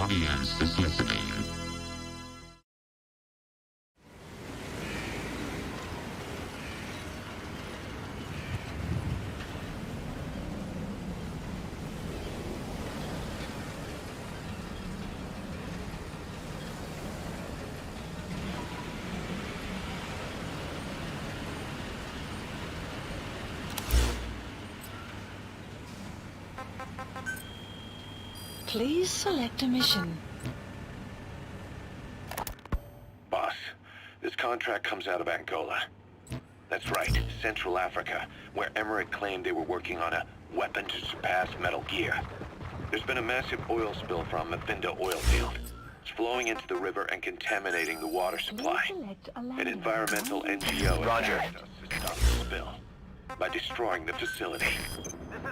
audience is listening. Please select a mission. Boss, this contract comes out of Angola. That's right, Central Africa, where Emmerich claimed they were working on a weapon to surpass Metal Gear. There's been a massive oil spill from Mafinda oil field. It's flowing into the river and contaminating the water supply. An environmental NGO has asked us to stop the spill by destroying the facility.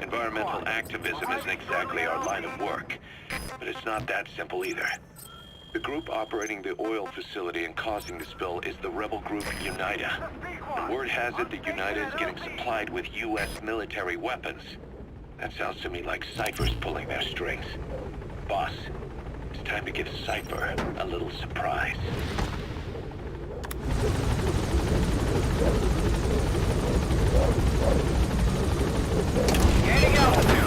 Environmental activism isn't exactly our line of work, but it's not that simple either. The group operating the oil facility and causing the spill is the rebel group UNITA. And word has it that UNITA is getting supplied with U.S. military weapons. That sounds to me like Cypher's pulling their strings. Boss, it's time to give Cypher a little surprise. Gaining altitude.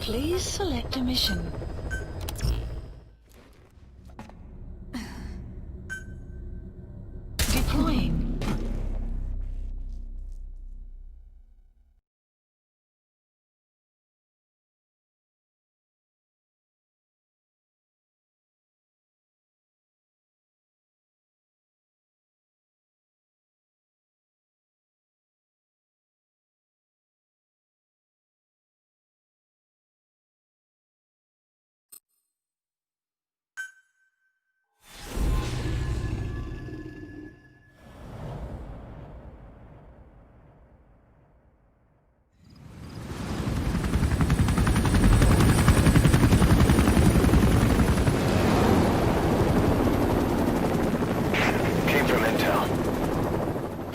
Please select a mission. Deploying.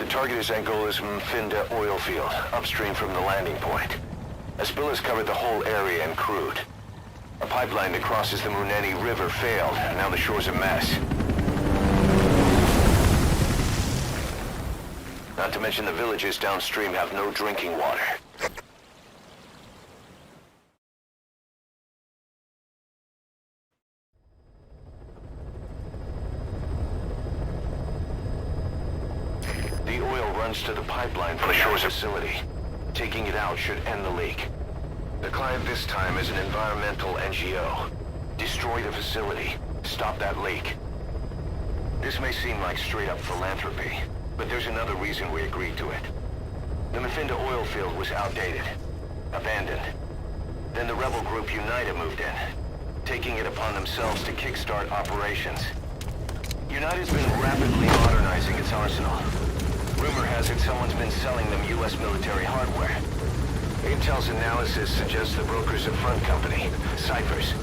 Target is Angola's Mafinda oil field, upstream from the landing point. A spill has covered the whole area and crude. A pipeline that crosses the Muneni River failed, and now the shore's a mess. Not to mention the villages downstream have no drinking water. The oil runs to the pipeline from the shore's facility. Taking it out should end the leak. The client this time is an environmental NGO. Destroy the facility. Stop that leak. This may seem like straight-up philanthropy, but there's another reason we agreed to it. The Mafinda oil field was outdated, abandoned. Then the rebel group UNITA moved in, taking it upon themselves to kickstart operations. UNITA's been rapidly modernizing its arsenal. Rumor has it someone's been selling them U.S. military hardware. Intel's analysis suggests the broker's a front company, Cypher's.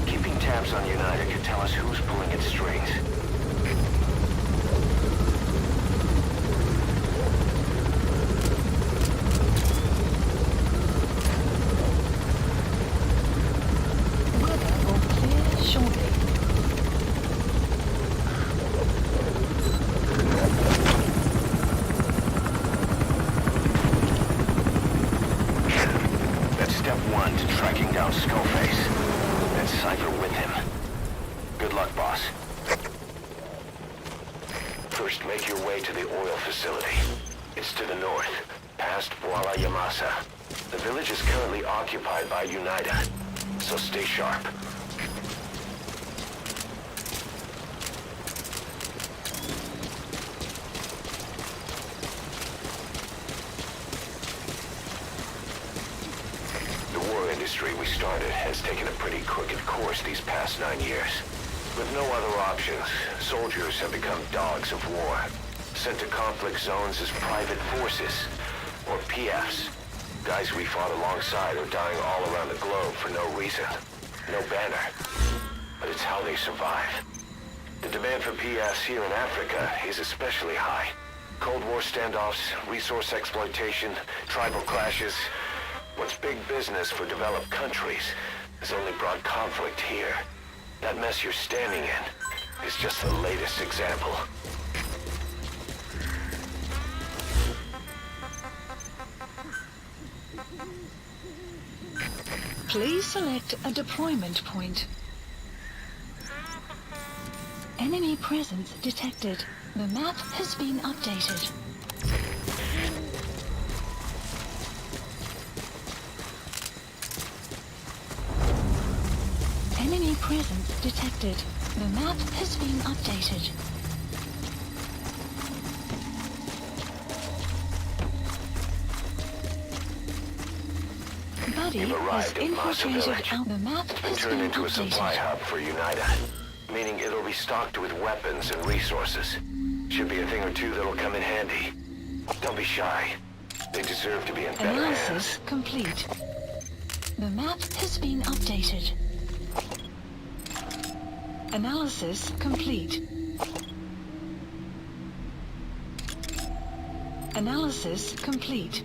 Keeping tabs on UNITA could tell us who's pulling its strings. First, make your way to the oil facility. It's to the north, past Wala Yamasa. The village is currently occupied by UNITA, so stay sharp. The war industry we started has taken a pretty crooked course these past 9 years. With no other options, soldiers have become dogs of war, sent to conflict zones as private forces, or PFs. Guys we fought alongside are dying all around the globe for no reason. No banner. But it's how they survive. The demand for PFs here in Africa is especially high. Cold War standoffs, resource exploitation, tribal clashes. What's big business for developed countries has only brought conflict here. That mess you're standing in is just the latest example. Please select a deployment point. Enemy presence detected. The map has been updated. Enemy presence detected. The map has been updated. Buddy You've has arrived at Masa infiltrated Village. out. The map It's been has turned been into a supply updated. hub for UNITA, meaning it'll be stocked with weapons and resources. Should be a thing or two that'll come in handy. Don't be shy. They deserve to be in better hands. Analysis complete. The map has been updated. Analysis complete. Analysis complete.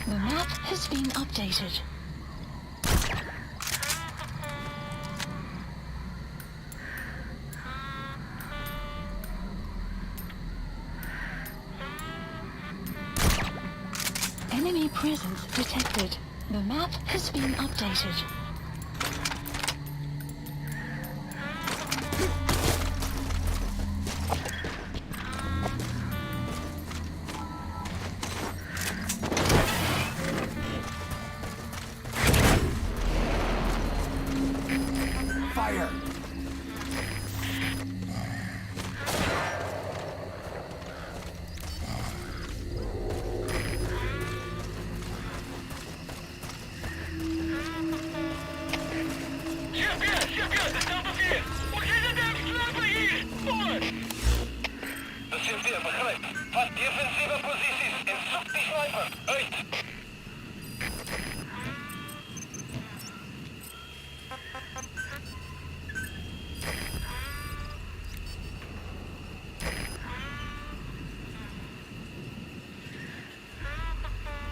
The map has been updated. Enemy presence detected. The map has been updated. Fire!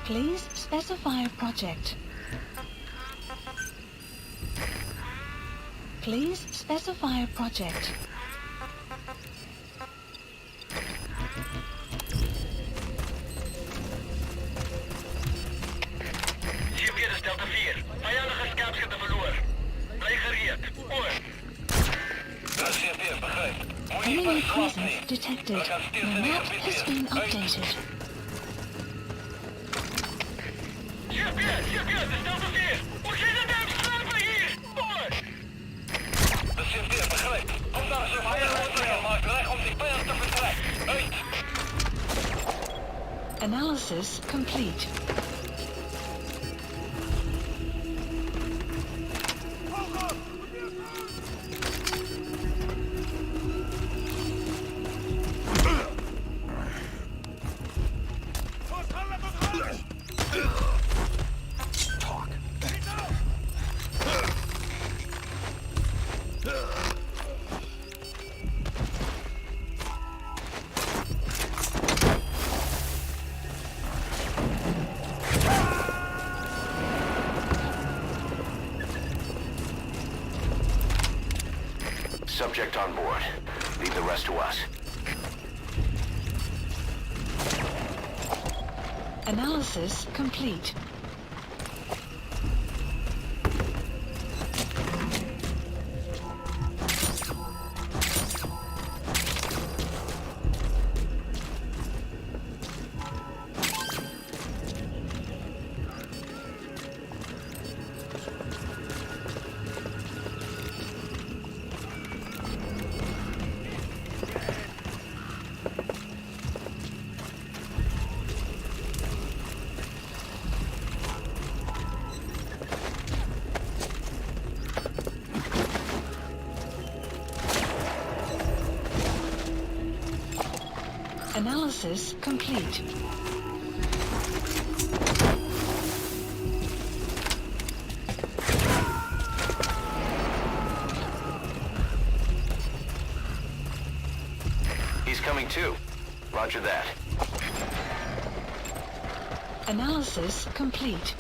Please specify a project. Please specify a project. Hier is Delta 4. Vijandige scherpschutter verloren. Blijf gereed. Oor. Dat is CP, begrijp. Moet je Enemy niet slapen presence niet. detected. We gaan The stilzitten map en has been updated. CP, de Delta 4. Hoe zit het daar slapen hier? Oor. Dat is CP, begrijp. Kom daar eens even uitleggen. Maak weg om die pijl te vertrekken. Uit. Analysis complete. Subject on board. Leave the rest to us. Analysis complete. Analysis complete. He's coming too. Roger that. Analysis complete.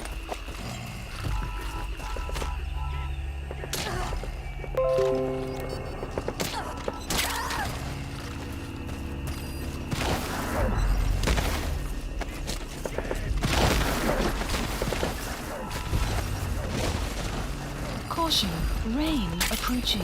Caution, rain approaching.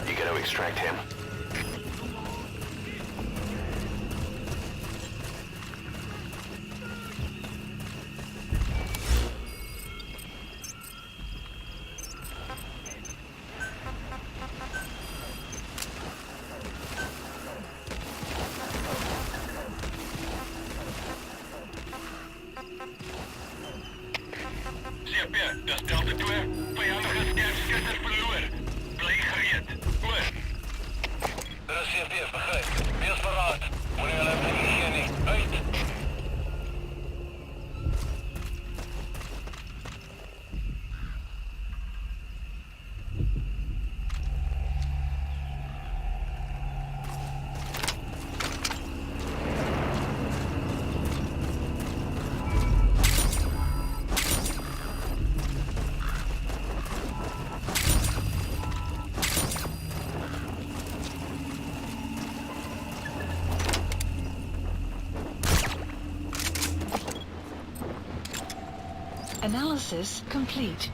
You gotta extract him. CP, dat is Delta 2. Vijandige scherpschutters verloren. Blijf gereed. Oor. Dat is CP, begrijp. Wees verraad. Wanneer je hebt geen niet. Uit. Analysis complete.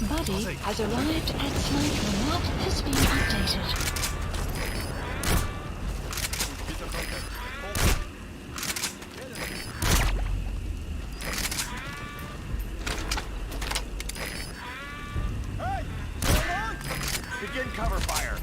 Buddy has arrived at site. The map has been updated. Begin cover fire.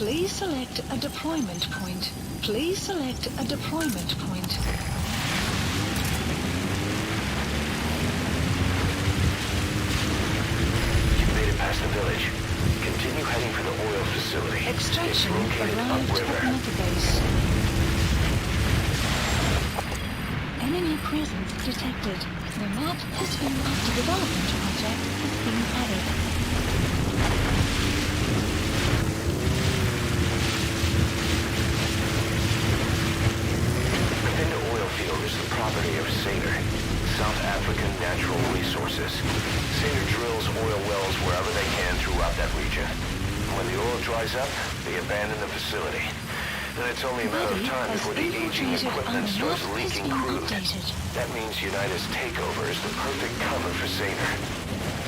Please select a deployment point. Please select a deployment point. You've made it past the village. Continue heading for the oil facility. Extraction It's located arrived upriver. at another base. Enemy presence detected. The map has been after development project has been added. Within the oil field is the property of Saner, South African Natural Resources. Saner drills oil wells wherever they can throughout that region. When the oil dries up, they abandon the facility. Then it's only a matter of time before the aging equipment starts leaking crude. That means United's takeover is the perfect cover for Saner.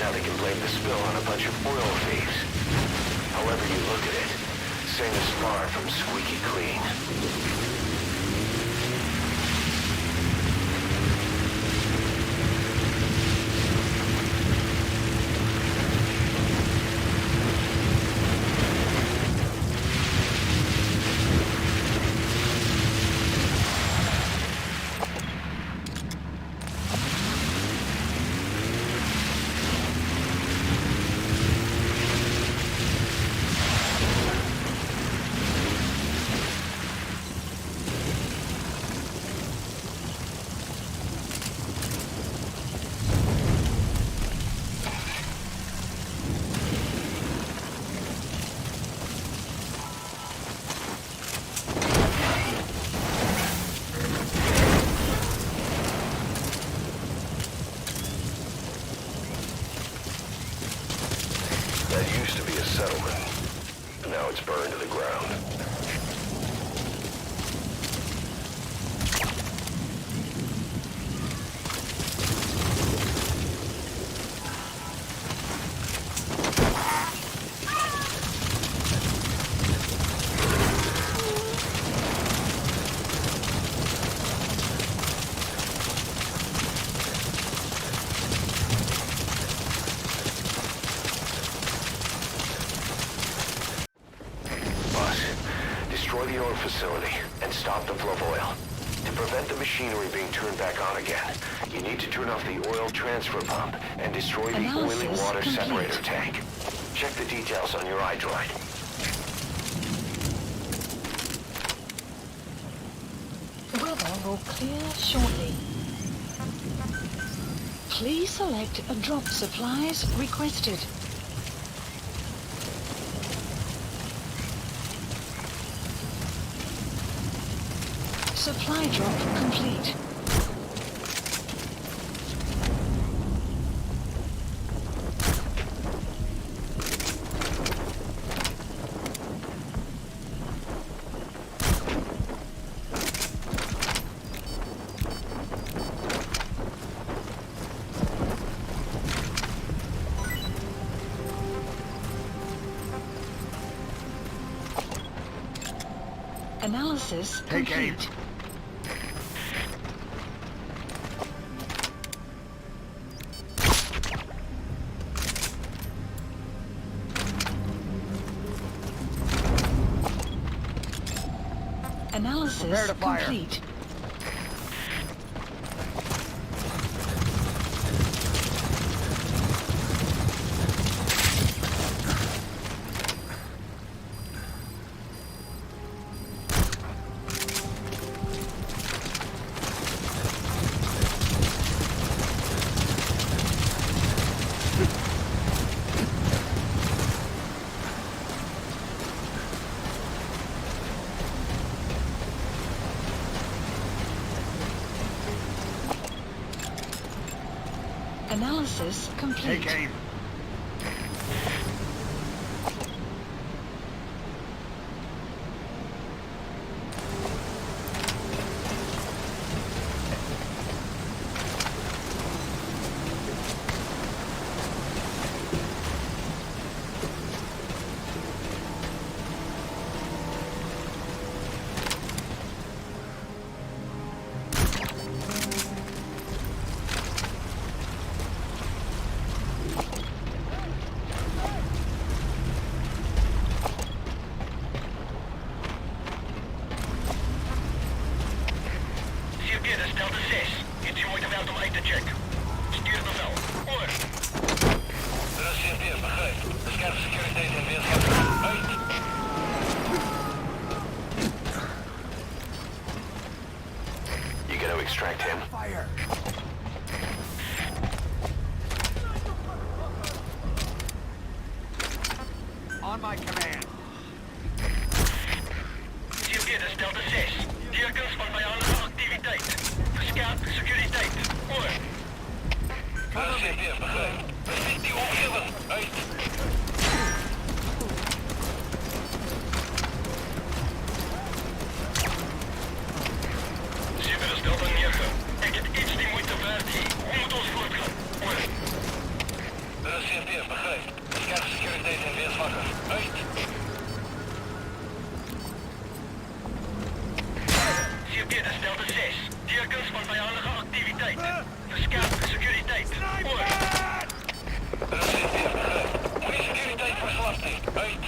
Now they can blame the spill on a bunch of oil thieves. However you look at it, Saner's far from squeaky clean. That used to be a settlement. Now it's burned to the ground. Destroy the oil facility and stop the flow of oil. To prevent the machinery being turned back on again, you need to turn off the oil transfer pump and destroy the oily water separator tank. Check the details on your iDroid. The weather will clear shortly. Please select a drop supplies requested. Supply drop complete. Analysis complete. Analysis complete. Analysis complete. Take aim. activiteiten check. Stuur bevel. Oor. Er is CFD, begrijp. Scherp securiteit en weerswakker. Uit. You gonna extract him? Fire! On my command. CFD, dat is Delta 6. Tekens van vijandige activiteit. Verskerp securiteit. Oor. Er is CFD, begrijp. Bespied die omgeving. Uit. CFD is Delta 9. Ik heb iets die moeite waard hier. Hoe moet ons voortgaan? Oor. Er is CFD, begrijp. Scherp securiteit en weerswakker. Uit. CFD, dat is Delta 6. Tekens van vijandige activiteiten. Verskerp securiteit. Oor. Er is CFD, begrijp. Goeie securiteit verslapt heeft. Uit.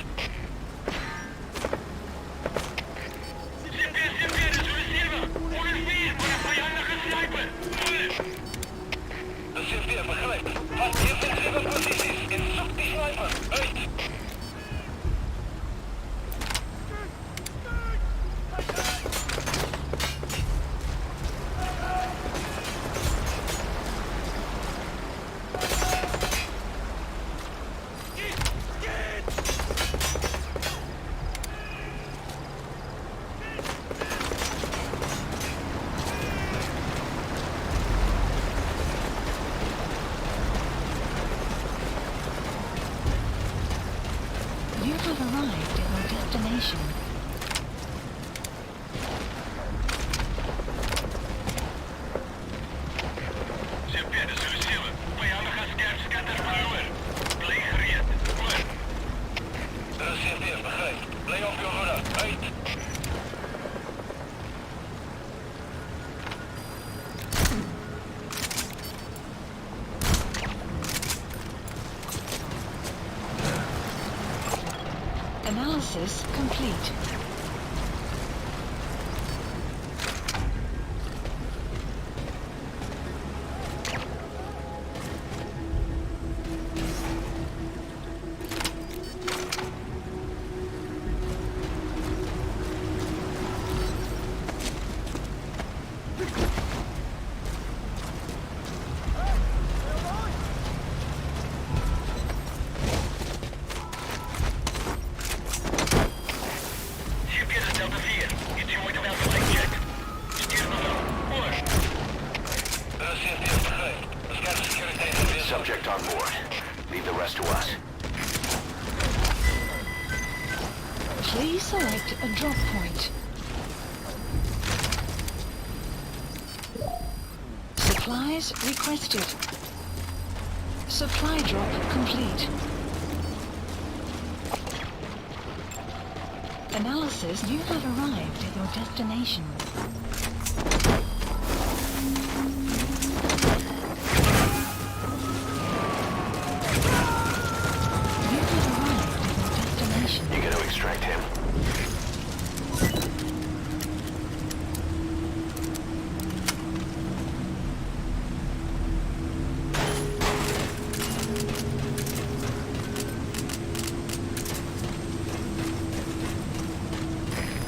CFD, CFD, dat is receiver. 104 voor een vijandige sniper. Oor. De CFD, begrijp. Vast defensieve posities en zoek die sniper. Uit. You have arrived at your destination. CFD, dat is receiver. Vijandige scherpschutter verloren. Blijf gereed. Oor. Er is CFD, begrijp. Blijf op je hoede. Uit. Analysis complete. CFD, dat is Delta 4. Iets die moeite waard gelijk check. Stuur bevel. Oor. Er is CFD, begrijp. Scherp securiteit en weerswakker. Subject on board. Leave the rest to us. Please select a drop point. Supplies requested. Supply drop complete. Analysis, you have arrived at your destination. You have arrived at your destination. You gonna extract him?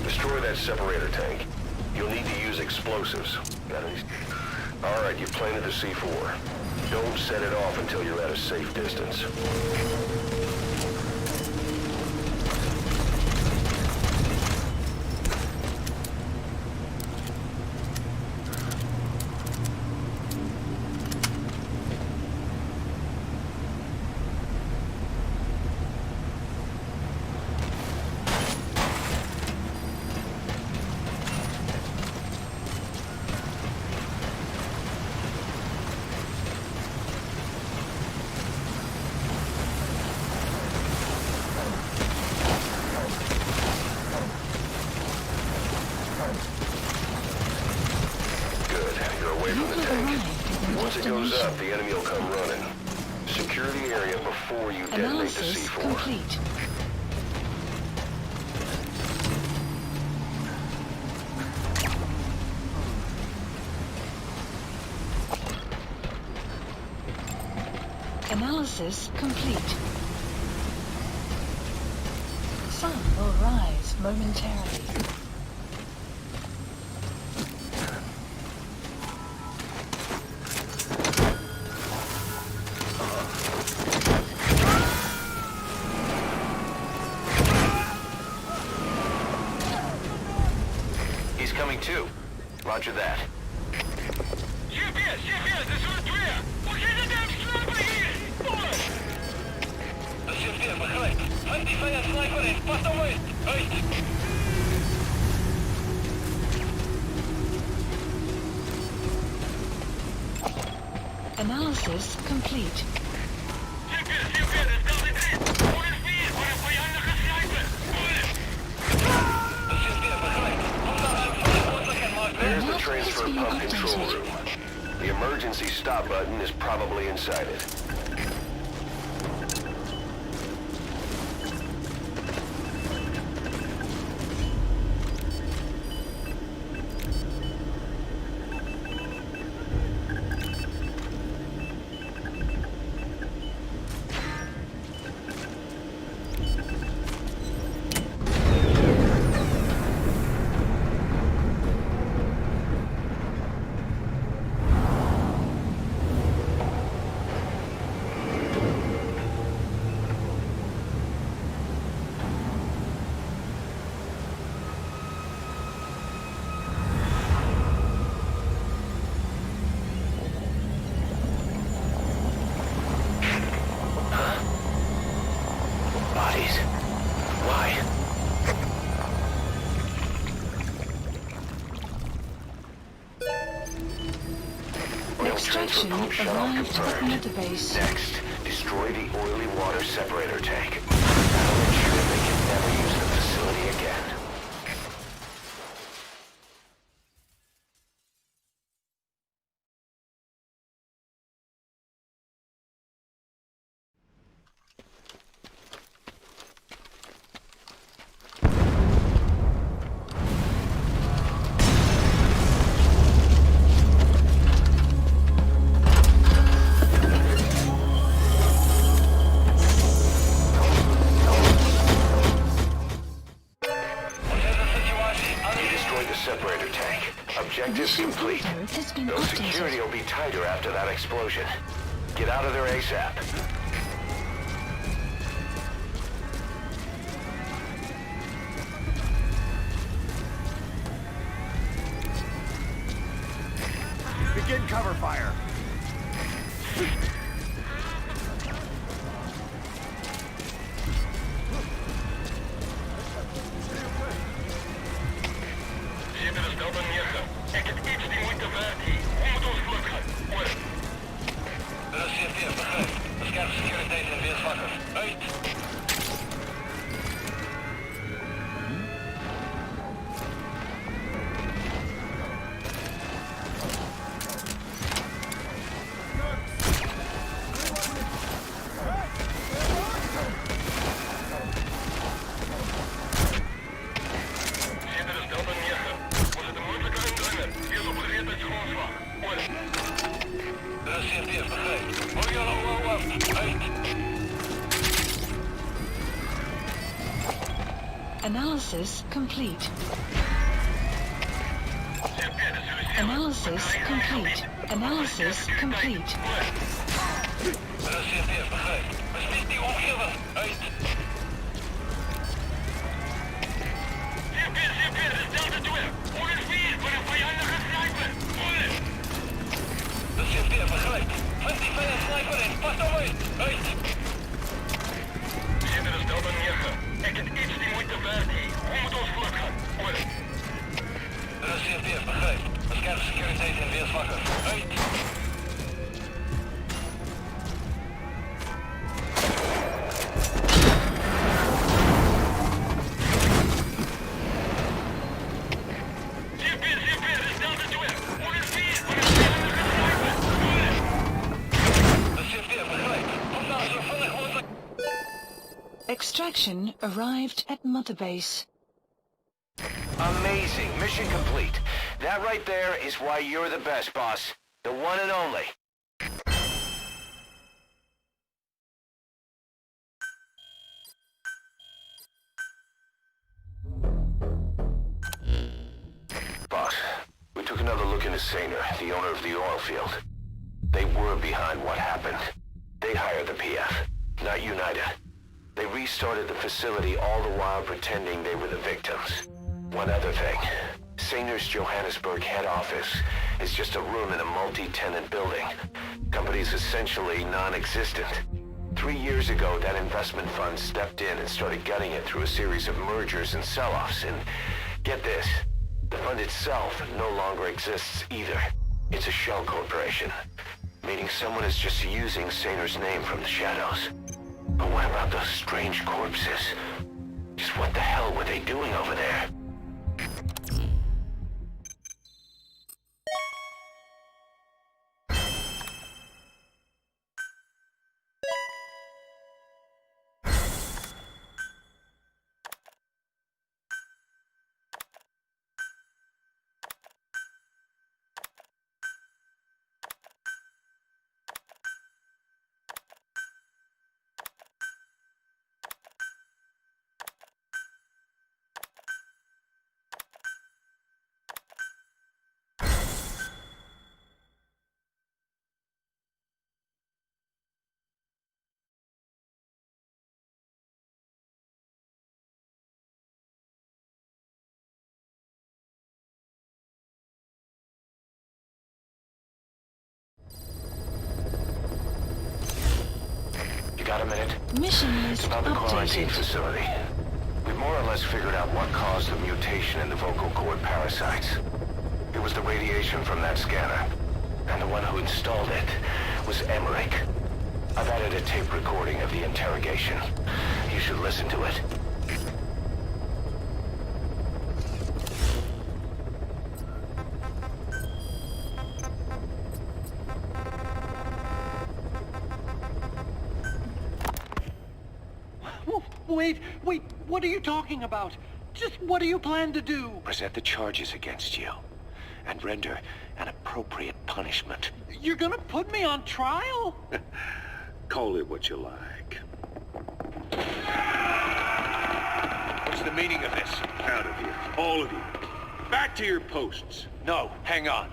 Destroy that separator tank. You'll need to use explosives. Alright, you planted the C4. Don't set it off until you're at a safe distance. Once it goes up, the enemy will come running. Secure the area before you detonate the Analysis C4. complete. Analysis complete. Sun will rise momentarily. He's coming too. Roger that. Analysis complete. There's the transfer pump control room. The emergency stop button is probably inside it. Bodies? Why? Oil transfer Extraction pump shut-off arrived at confirmed. Motorbase. Next, destroy the oily water separator tank. That'll ensure they can never use the facility again. Separator tank. Objective Mission complete. info has been No updated. security will be tighter after that explosion. Get out of there ASAP. Begin cover fire. Analysis complete. Analysis complete. Analysis complete. Extraction arrived at Motorbase. Amazing. Mission complete. That right there is why you're the best, boss. The one and only. is Saner, the owner of the oil field. They were behind what happened. They hired the PF, not United. They restarted the facility all the while pretending they were the victims. One other thing. Saner's Johannesburg head office is just a room in a multi-tenant building. Company's essentially non-existent. 3 years ago, that investment fund stepped in and started gutting it through a series of mergers and sell-offs. And get this, the fund itself no longer exists either. It's a shell corporation, meaning someone is just using Saner's name from the shadows. But what about those strange corpses? Just what the hell were they doing over there? Got a minute? Mission It's list about the quarantine updated. facility. We've more or less figured out what caused the mutation in the vocal cord parasites. It was the radiation from that scanner. And the one who installed it was Emmerich. I've added a tape recording of the interrogation. You should listen to it. Wait, what are you talking about? Just what do you plan to do? Present the charges against you and render an appropriate punishment. You're gonna put me on trial? Call it what you like. What's the meaning of this? Out of here. All of you. Back to your posts. No, hang on.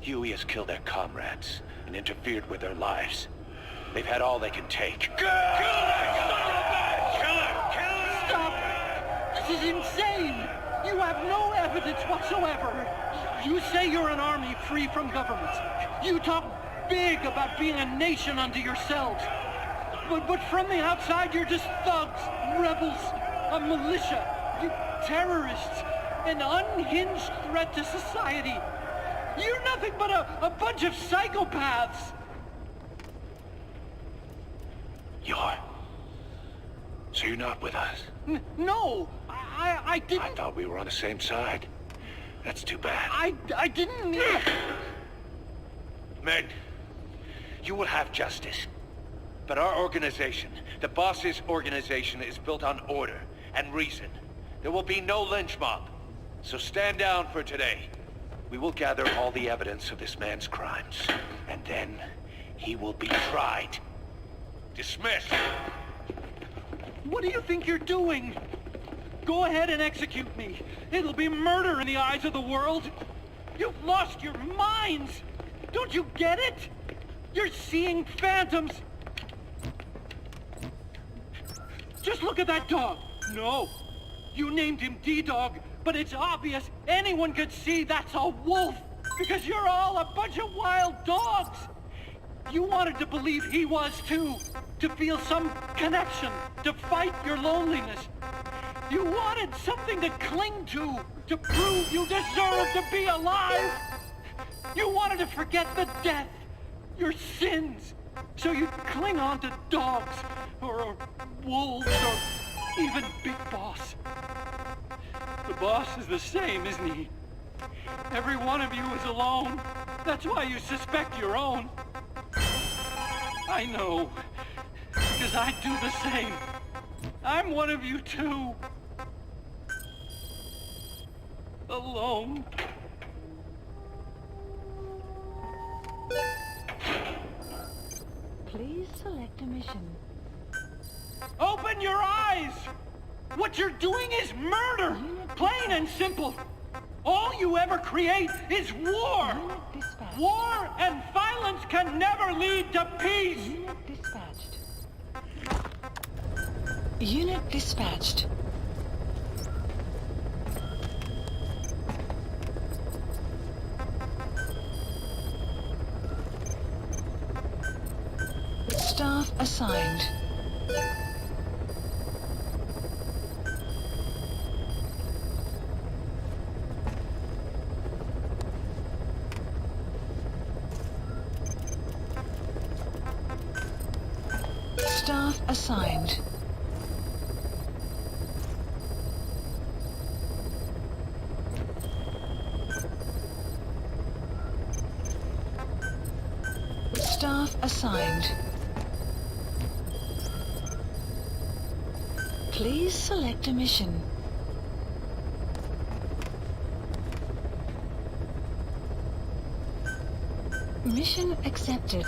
Huey has killed their comrades and interfered with their lives. They've had all they can take. Kill her! Stop! This is insane! You have no evidence whatsoever. You say you're an army free from governments. You talk big about being a nation unto yourselves. But from the outside, you're just thugs, rebels, a militia, you terrorists, an unhinged threat to society. You're nothing but a bunch of psychopaths. So you're not with us? No, I didn't... I thought we were on the same side. That's too bad. I didn't... Men, you will have justice. But our organization, the boss's organization, is built on order and reason. There will be no lynch mob. So stand down for today. We will gather all the evidence of this man's crimes. And then he will be tried. Dismissed. What do you think you're doing? Go ahead and execute me. It'll be murder in the eyes of the world. You've lost your minds. Don't you get it? You're seeing phantoms. Just look at that dog. No, you named him D-Dog, but it's obvious anyone could see that's a wolf because you're all a bunch of wild dogs. You wanted to believe he was too, to feel some connection, to fight your loneliness. You wanted something to cling to prove you deserve to be alive. You wanted to forget the death, your sins, so you'd cling on to dogs, or wolves, or even Big Boss. The boss is the same, isn't he? Every one of you is alone. That's why you suspect your own. I know, because I do the same. I'm one of you too. Alone. Please select a mission. Open your eyes! What you're doing is murder! Plain and simple. All you ever create is war! Unit dispatched. War and violence can never lead to peace! Unit dispatched. Unit dispatched. Staff assigned. Staff assigned. Staff assigned. Please select a mission. Mission accepted.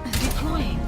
Deploying.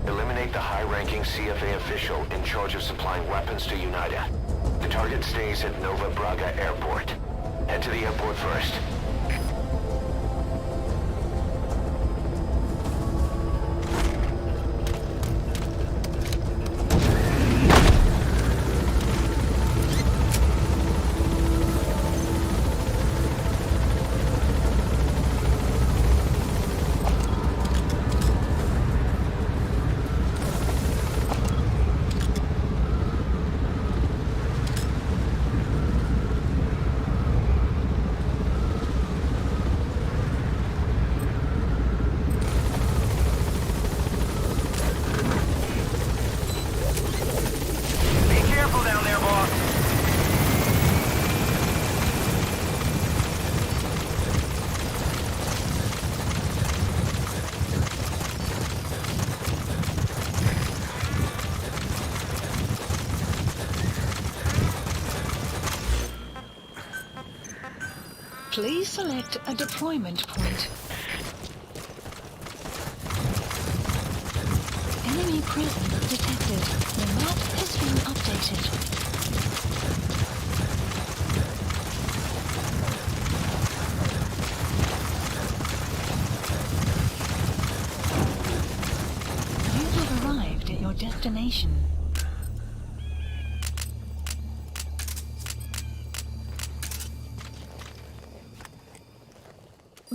Eliminate the high-ranking CFA official in charge of supplying weapons to UNITA. The target stays at Nova Braga Airport. Head to the airport first. Please select a deployment point. Enemy presence detected. The map has been updated. You have arrived at your destination.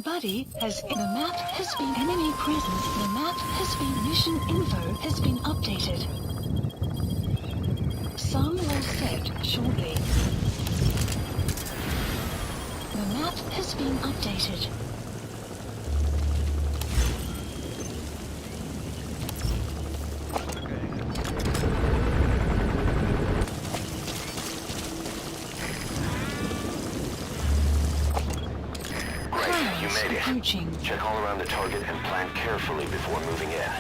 Buddy has the map has been enemy presence. The map has been mission info has been updated. Sun will set shortly. The map has been updated. You made it. Approaching. Check all around the target and plan carefully before moving in.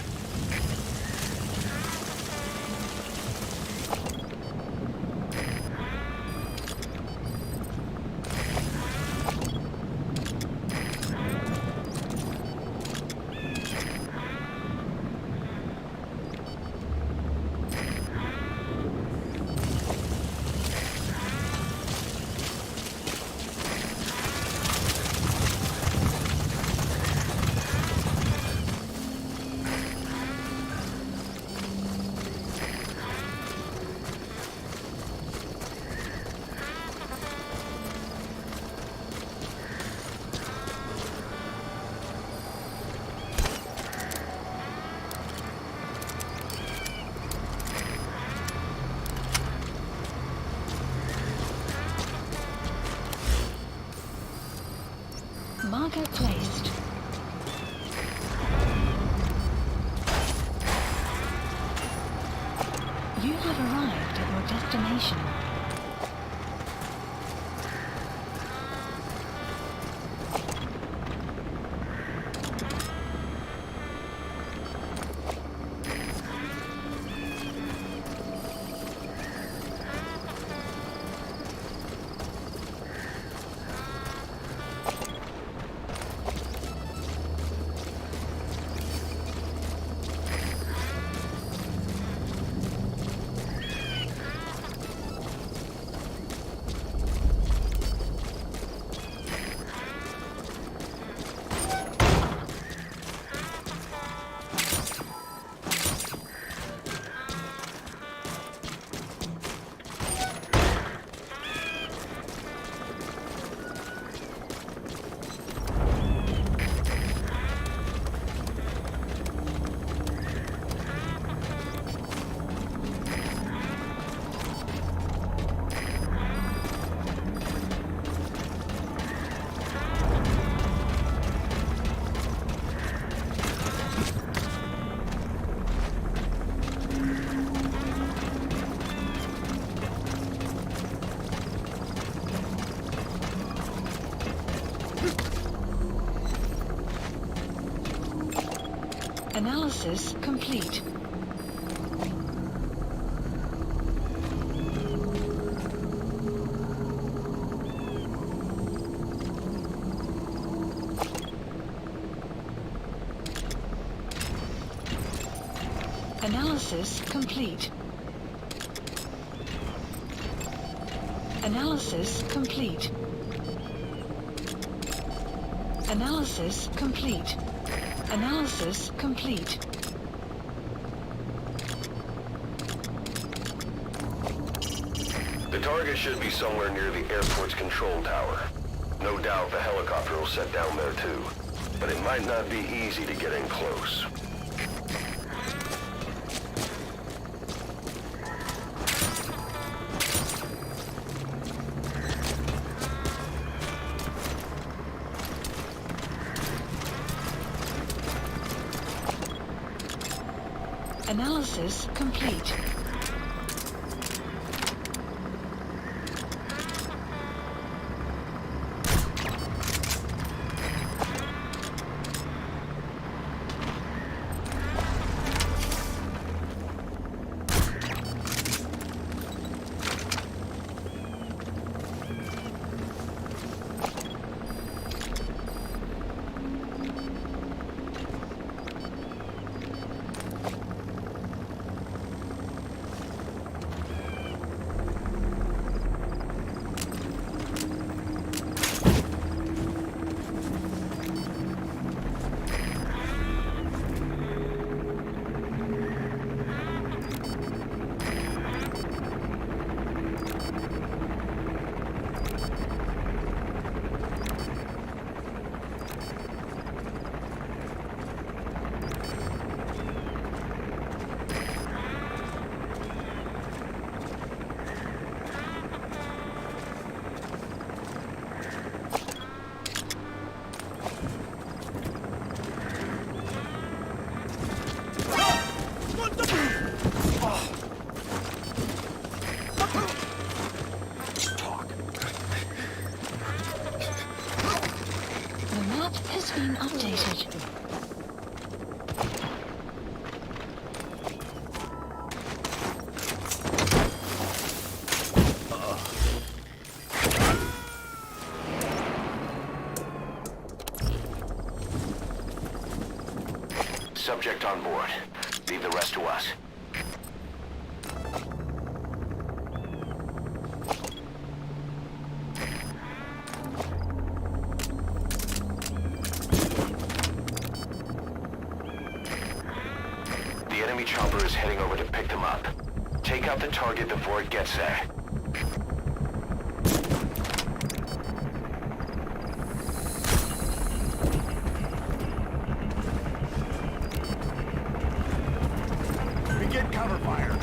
Cargo placed. You have arrived at your destination. Analysis complete. Analysis complete. Analysis complete. Analysis complete. Analysis complete. The target should be somewhere near the airport's control tower. No doubt the helicopter will set down there too, but it might not be easy to get in close. Analysis complete. Subject on board. Leave the rest to us. The enemy chopper is heading over to pick them up. Take out the target before it gets there. Begin cover fire.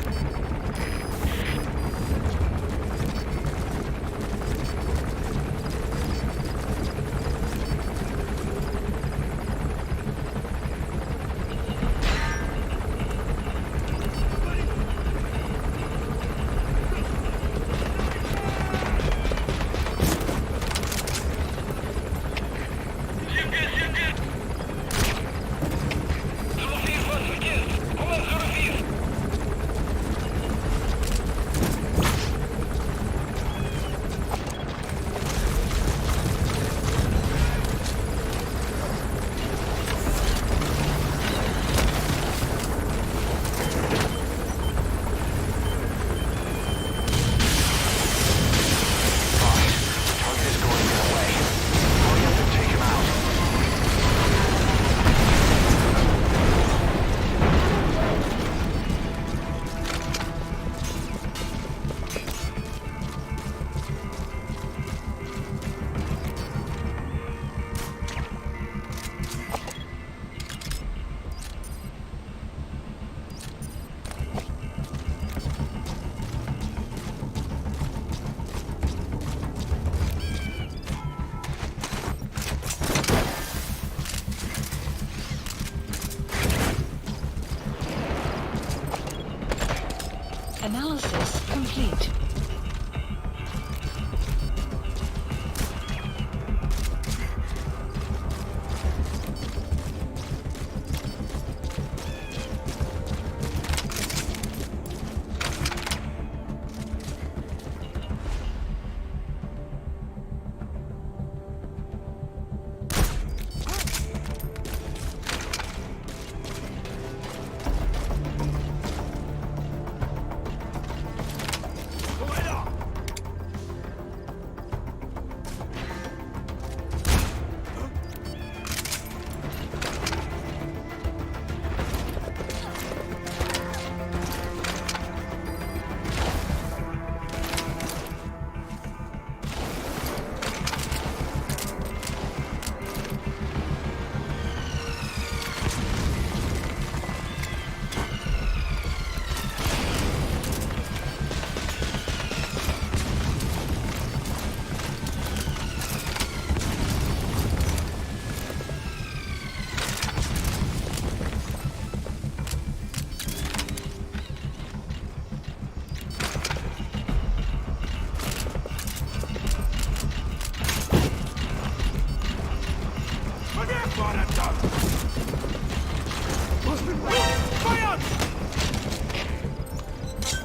complete.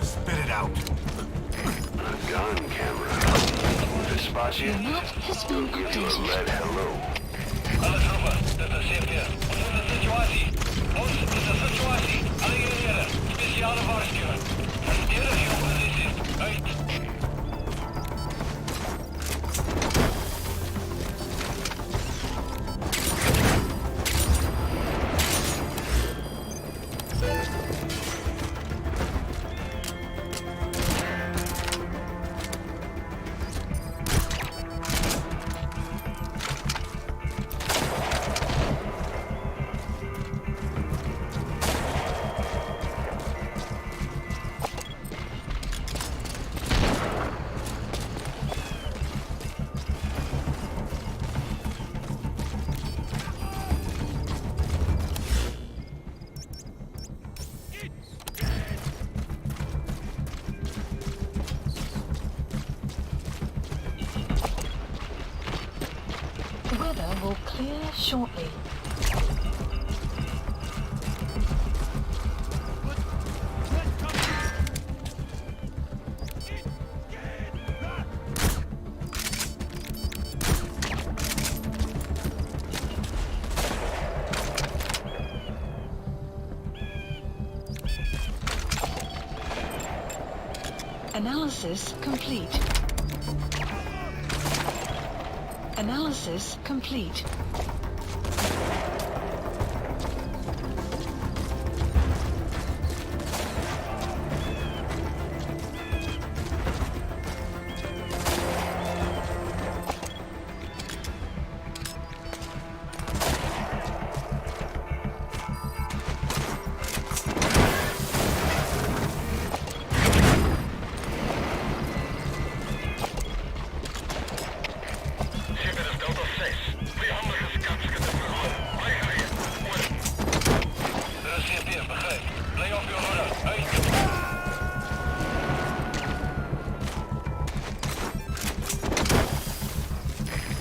Spit it out. A gun camera. Vespasia, The map has been give you a updated. red hello. Alle troepen, dit is CP. Onze situatie. Ons is de situatie. Alle eenheden, speciale waarschuwing. Verdedig uw positie. Uit. The weather will clear shortly. Analysis complete. Analysis complete.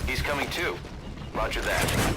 He's coming too. Roger that.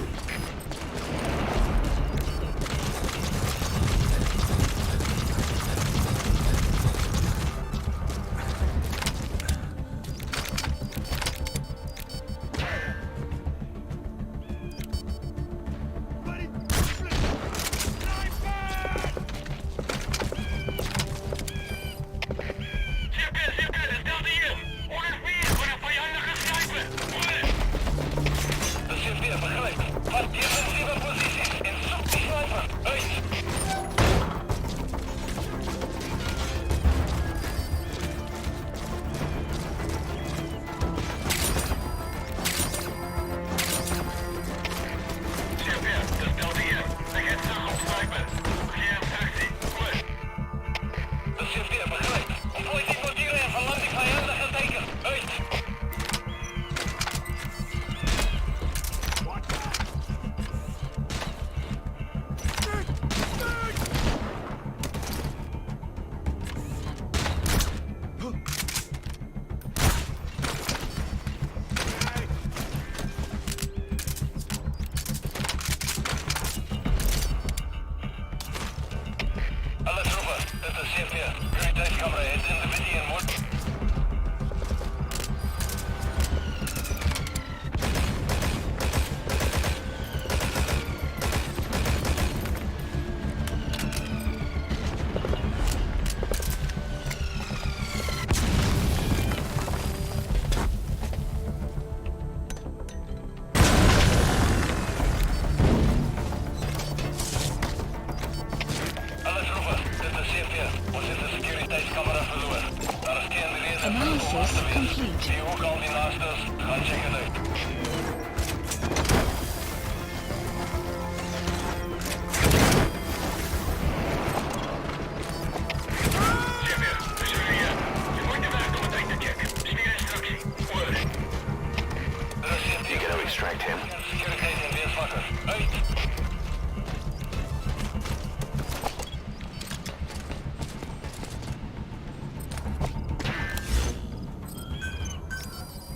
him.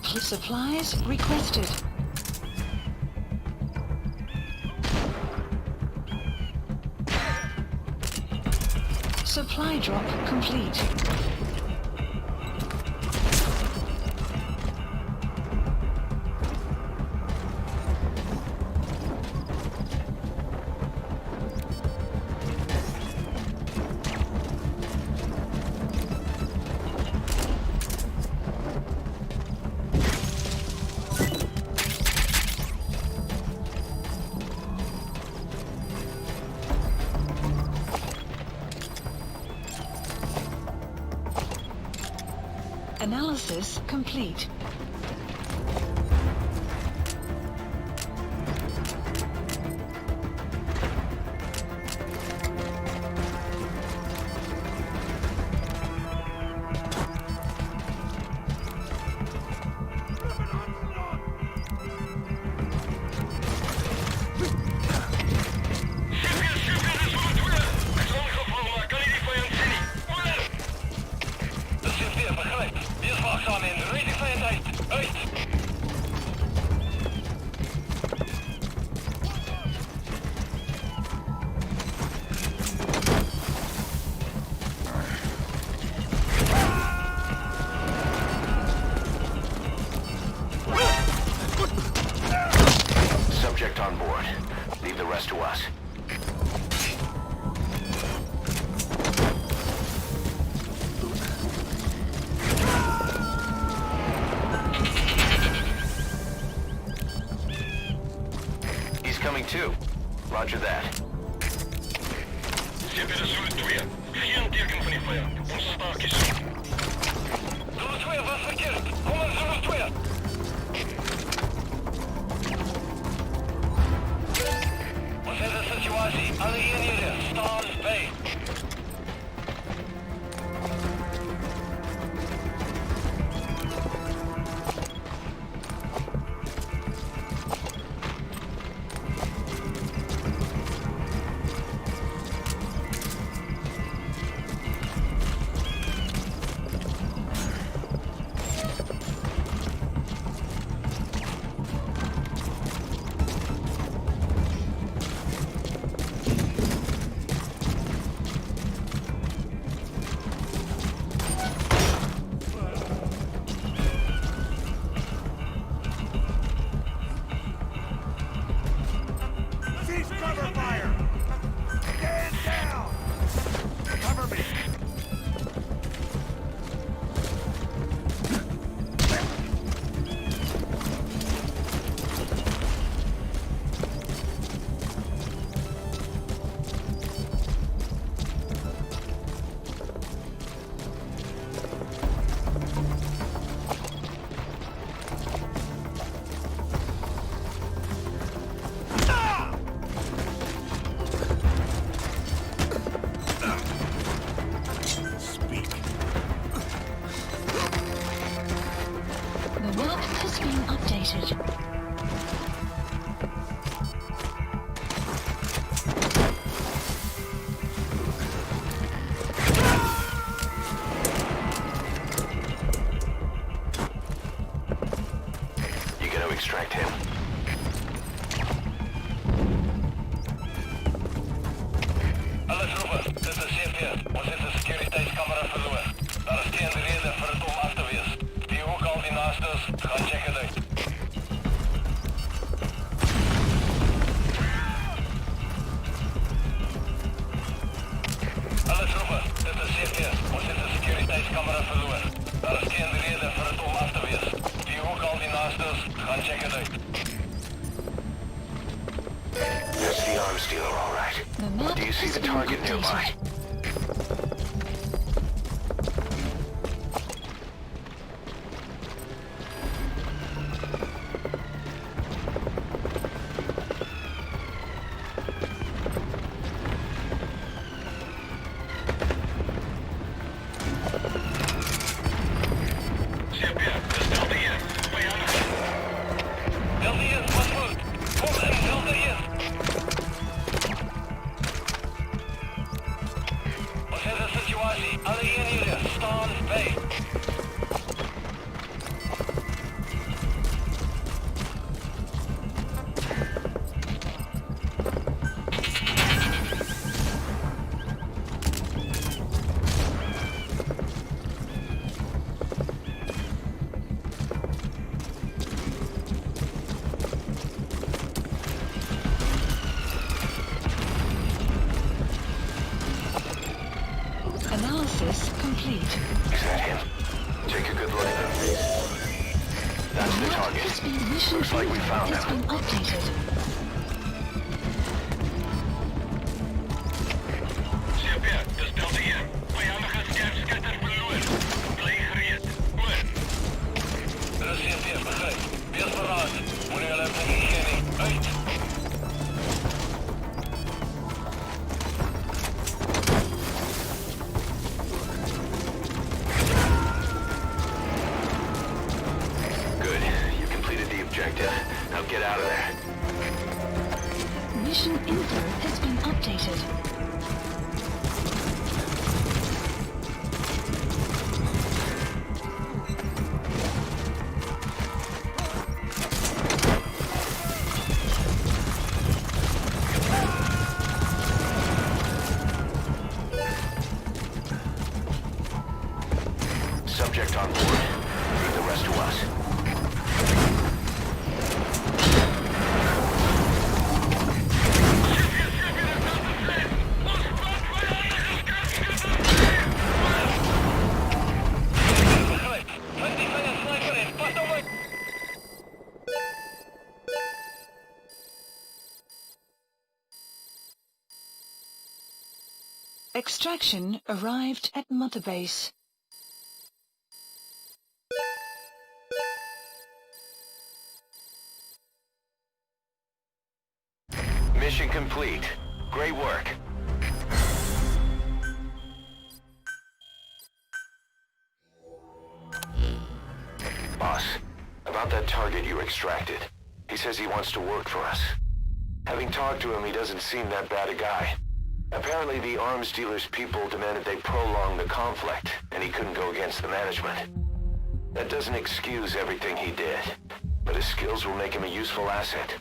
Supplies requested. Supply drop complete. Analysis complete. Subject on board. Leave the rest to us. He's coming too. Roger that. Cease cover fire! Stand down! Cover me! The map has been updated. You gonna extract him? Alle troepen, dit is CP. Ons heeft een securiteitscamera verloren. Daar is geen reden voor het om af te wezen. Die ook al die naast ons, gaan checken uit. Alle troepen, dit is CP. Ons heeft een securiteitscamera verloren. Daar is geen reden voor het om af te wezen. Die ook al die naast ons, gaan checken uit. That's the arms dealer, all right. The map Do you see has the been target nearby? updated. CP, dat is Delta hier. Delta hier, wat voor? complete. Is that him? Take a good look at him. That's the target. Mission Looks like we found has him. been updated. CP, dat stelt hier. Vijandige scherpschutters verloren. Blijf gereed. Goed. Dat is CP, begrijp. Wees verraad. Wanneer jullie hebben ingenning. Uit. Good. You completed the objective. Now get out of there. Mission info has been updated. Subject on board. Leave the rest to us. Begrijp. Met die van een sniper in. Pas op. Extraction arrived at Mother Base. Mission complete. Great work. Boss, about that target you extracted. He says he wants to work for us. Having talked to him, he doesn't seem that bad a guy. Apparently the arms dealer's people demanded they prolong the conflict, and he couldn't go against the management. That doesn't excuse everything he did, but his skills will make him a useful asset.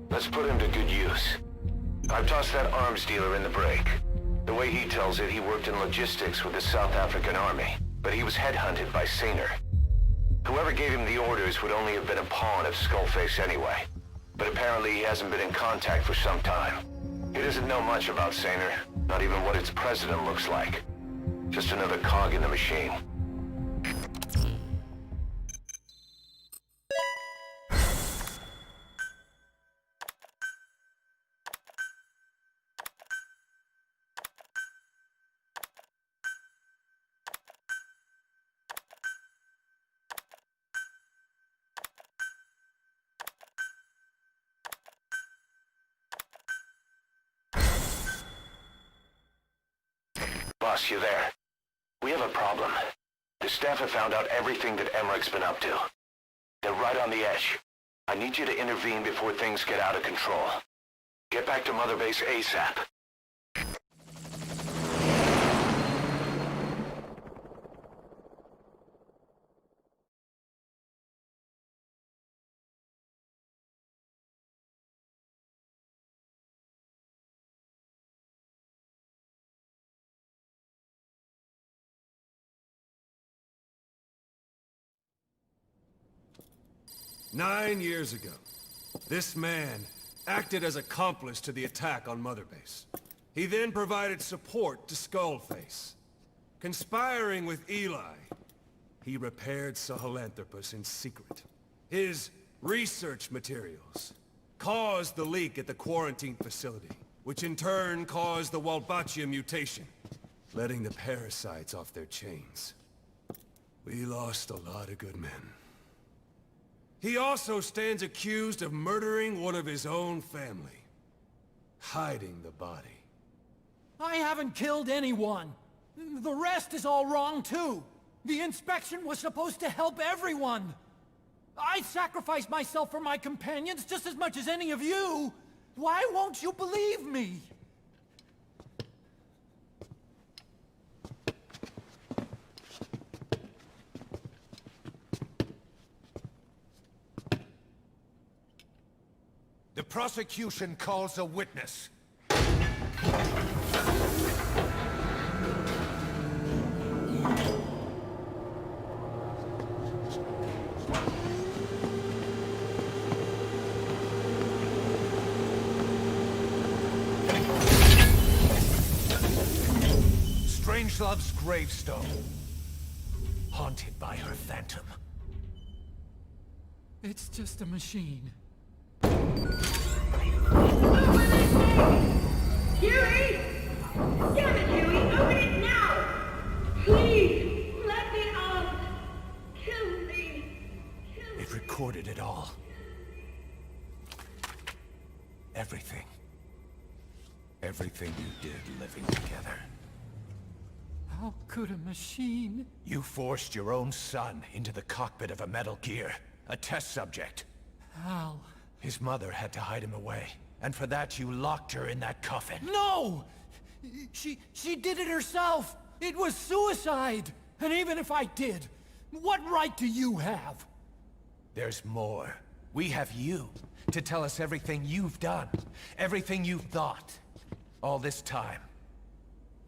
Let's put him to good use. I've tossed that arms dealer in the break. The way he tells it, he worked in logistics with the South African army, but he was headhunted by Sainer. Whoever gave him the orders would only have been a pawn of Skullface anyway. But apparently he hasn't been in contact for some time. He doesn't know much about Sainer, not even what its president looks like. Just another cog in the machine. Boss, you there? We have a problem. The staff have found out everything that Emmerich's been up to. They're right on the edge. I need you to intervene before things get out of control. Get back to Mother Base ASAP. Nine years ago, this man acted as accomplice to the attack on Mother Base. He then provided support to Skullface. Conspiring with Eli, he repaired Sahelanthropus in secret. His research materials caused the leak at the quarantine facility, which in turn caused the Walbachia mutation, letting the parasites off their chains. We lost a lot of good men. He also stands accused of murdering one of his own family, hiding the body. I haven't killed anyone. The rest is all wrong too. The inspection was supposed to help everyone. I sacrificed myself for my companions just as much as any of you. Why won't you believe me? The prosecution calls a witness. Strangelove's gravestone. haunted by her phantom. It's just a machine. Huey! Damn it, Huey! Open it now! Please! Let me out! Kill me! Kill me! It recorded it all. Everything. Everything you did living together. How could a machine? You forced your own son into the cockpit of a Metal Gear, a test subject. How? His mother had to hide him away, and for that you locked her in that coffin. No! She did it herself! It was suicide! And even if I did, what right do you have? There's more. We have you, to tell us everything you've done, everything you've thought, all this time.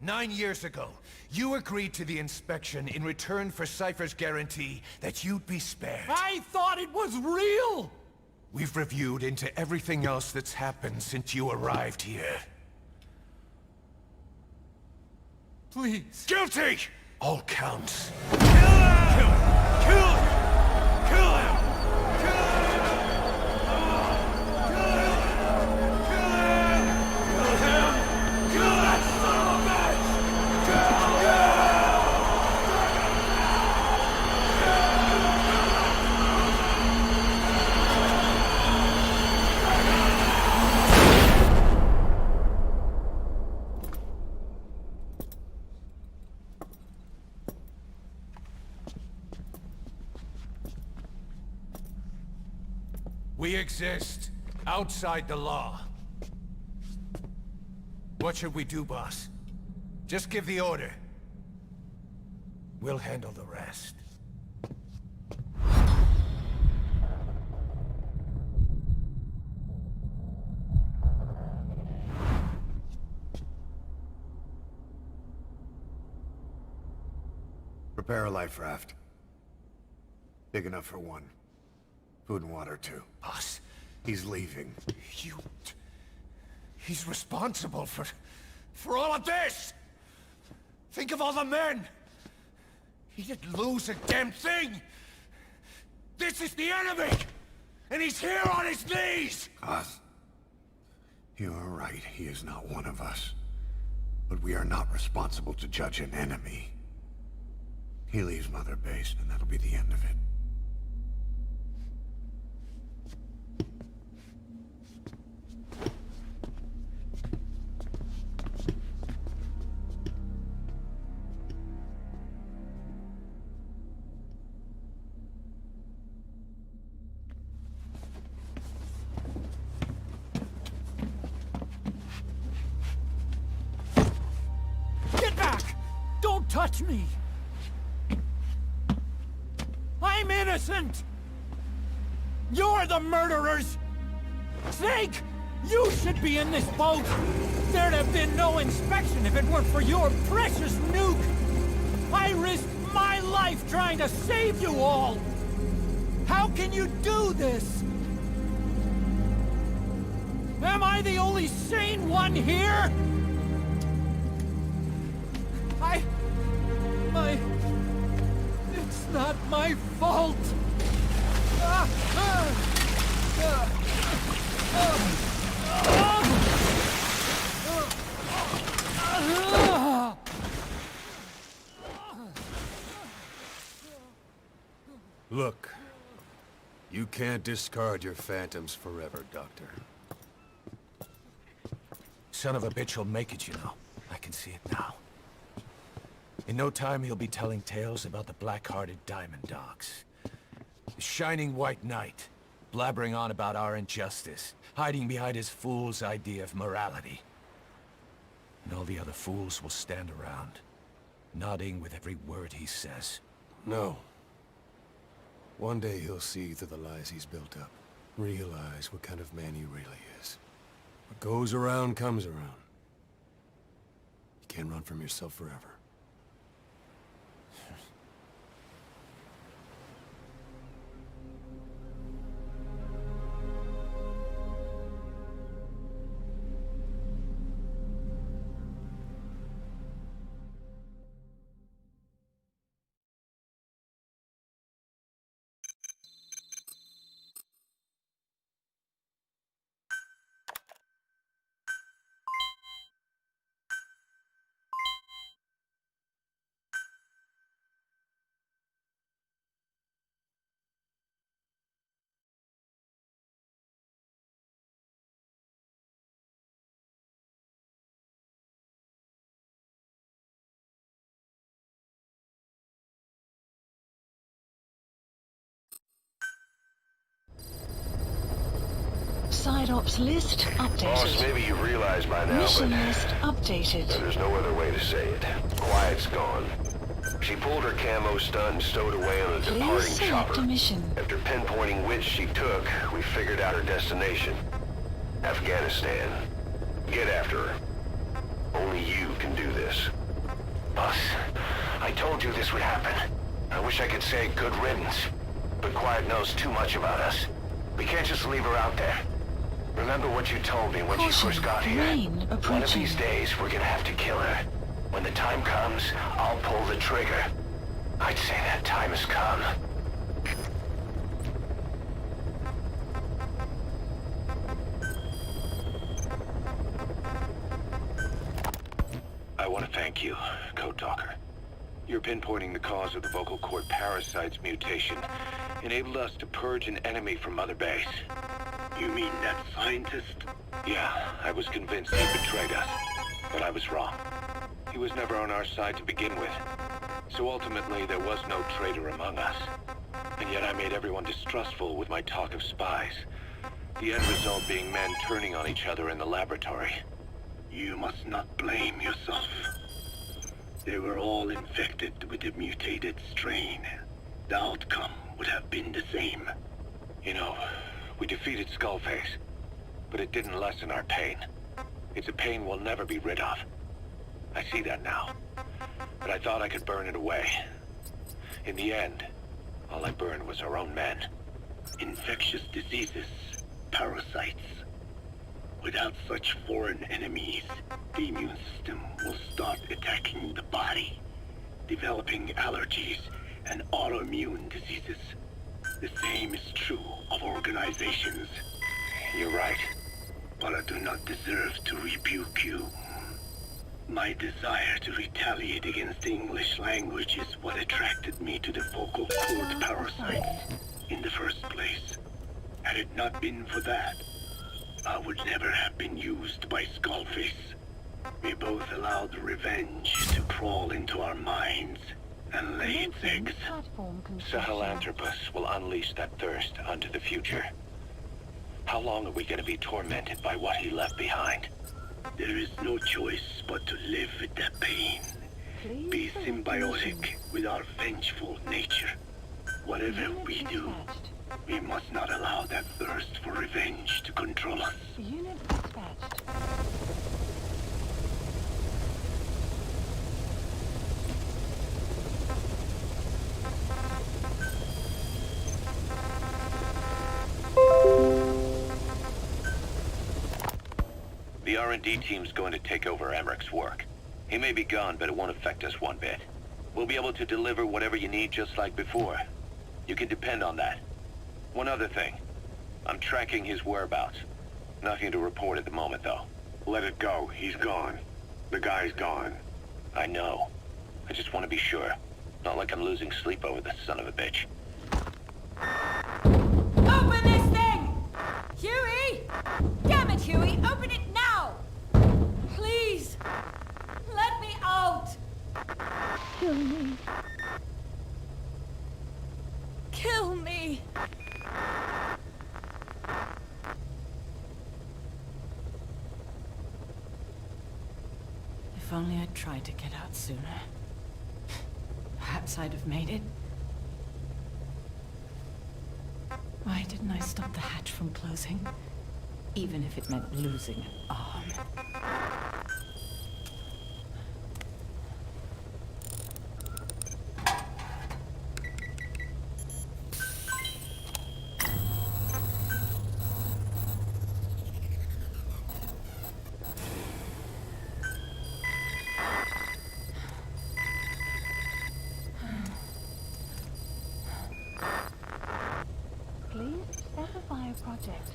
9 years ago, you agreed to the inspection in return for Cypher's guarantee that you'd be spared. I thought it was real! We've reviewed into everything else that's happened since you arrived here. Please. Guilty! All counts. Kill him! Kill him! Kill him! Kill him! Kill him! Kill him! Kill him! Kill that son of a bitch! Kill him! We exist outside the law. What should we do, boss? Just give the order. We'll handle the rest. Prepare a life raft. Big enough for one. Food and water, too. Boss, He's leaving. he's responsible for all of this! Think of all the men! He didn't lose a damn thing! This is the enemy! And he's here on his knees! Us? You are right, he is not one of us. But we are not responsible to judge an enemy. He leaves Mother Base, and that'll be the end of it. Get back! Don't touch me! I'm innocent! You're the murderers! Snake! You should be in this boat! There'd have been no inspection if it weren't for your precious nuke! I risked my life trying to save you all! How can you do this? Am I the only sane one here? It's not my fault! Look, you can't discard your phantoms forever, Doctor. Son of a bitch will make it, you know. I can see it now. In no time, he'll be telling tales about the black-hearted Diamond Dogs. The shining white knight, blabbering on about our injustice, hiding behind his fool's idea of morality. And all the other fools will stand around, nodding with every word he says. No. One day he'll see through the lies he's built up. Realize what kind of man he really is. What goes around comes around. You can't run from yourself forever. Side ops list Boss, updated. maybe you realize by now, Mission but list updated. there's no other way to say it. Quiet's gone. She pulled her camo stunt and stowed away on a Please departing select chopper. a mission. After pinpointing which she took, we figured out her destination. Afghanistan. Get after her. Only you can do this. Boss, I told you this would happen. I wish I could say good riddance. But Quiet knows too much about us. We can't just leave her out there. Remember what you told me when she Caution, first got here? rain One of approaching. these days, we're gonna have to kill her. When the time comes, I'll pull the trigger. I'd say that time has come. I want to thank you, Code Talker. Your pinpointing the cause of the vocal cord parasite's mutation enabled us to purge an enemy from Mother Base. You mean that scientist? Yeah, I was convinced he betrayed us, but I was wrong. He was never on our side to begin with. So ultimately, there was no traitor among us. And yet I made everyone distrustful with my talk of spies. The end result being men turning on each other in the laboratory. You must not blame yourself. They were all infected with the mutated strain. The outcome would have been the same. You know, we defeated Skullface, but it didn't lessen our pain. It's a pain we'll never be rid of. I see that now, but I thought I could burn it away. In the end, all I burned was our own men. Infectious diseases, parasites. Without such foreign enemies, the immune system will start attacking the body, developing allergies and autoimmune diseases. The same is true of organizations. You're right. But I do not deserve to rebuke you. My desire to retaliate against the English language is what attracted me to the vocal cord parasites in the first place. Had it not been for that, I would never have been used by Skullface. We both allowed revenge to crawl into our minds and lay its eggs. Sahelanthropus will unleash that thirst onto the future. How long are we going to be tormented by what he left behind? There is no choice but to live with that pain. Be symbiotic with our vengeful nature. Whatever we do, we must not allow that thirst for revenge to control us. Unit dispatched. The R&D team's going to take over Emmerich's work. He may be gone, but it won't affect us one bit. We'll be able to deliver whatever you need just like before. You can depend on that. One other thing. I'm tracking his whereabouts. Nothing to report at the moment, though. Let it go. He's gone. The guy's gone. I know. I just want to be sure. Not like I'm losing sleep over this son of a bitch. Open this thing! Huey! Damn it, Huey! Open it now! Please! Let me out! Kill me. Kill me! If only I'd tried to get out sooner. Perhaps I'd have made it. Why didn't I stop the hatch from closing? Even if it meant losing an arm. Please specify a project.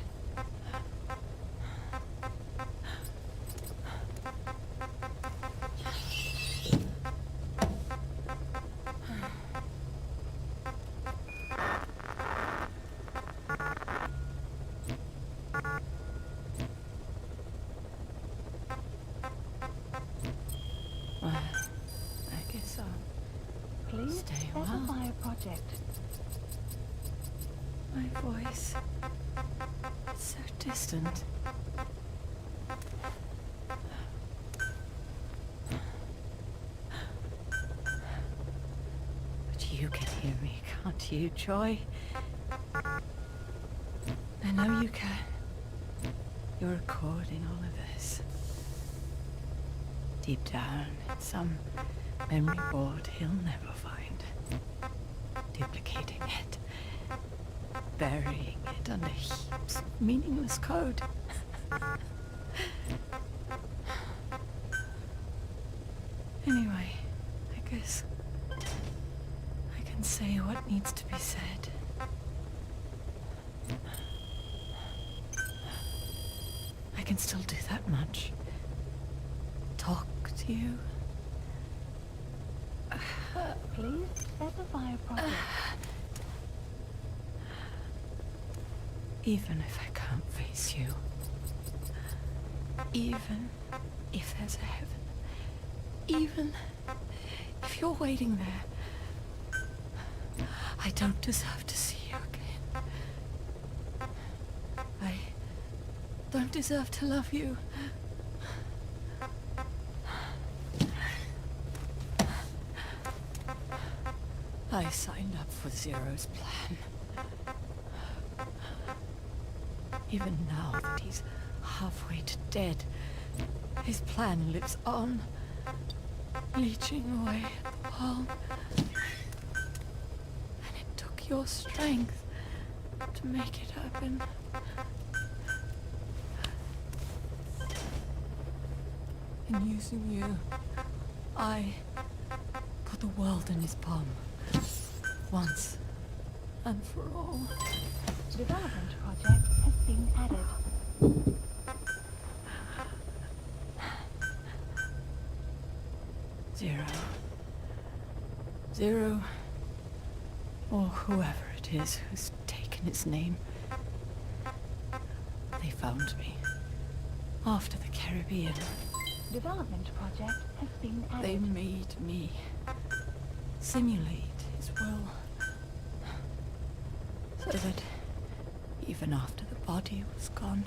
Well, I guess I'll Please stay a while. specify a project. My voice. distant. But you can hear me, can't you, Joy? I know you can. You're recording all of this. Deep down, in some memory board he'll never find. Duplicating it. Burying it under heaps of meaningless code. Anyway, I guess I can say what needs to be said. I can still do that much. Talk to you. Please specify a problem. Even if I can't face you. Even if there's a heaven. Even if you're waiting there. I don't deserve to see you again. I don't deserve to love you. I signed up for Zero's plan. Even now that he's halfway to dead, his plan lives on, leeching away at the world. And it took your strength to make it happen. In using you, I put the world in his palm. Once and for all. Development project has been added. Zero, or whoever it is who's taken his name. They found me after the Caribbean. Development project has been added. They made me simulate his will. So that even after the body was gone,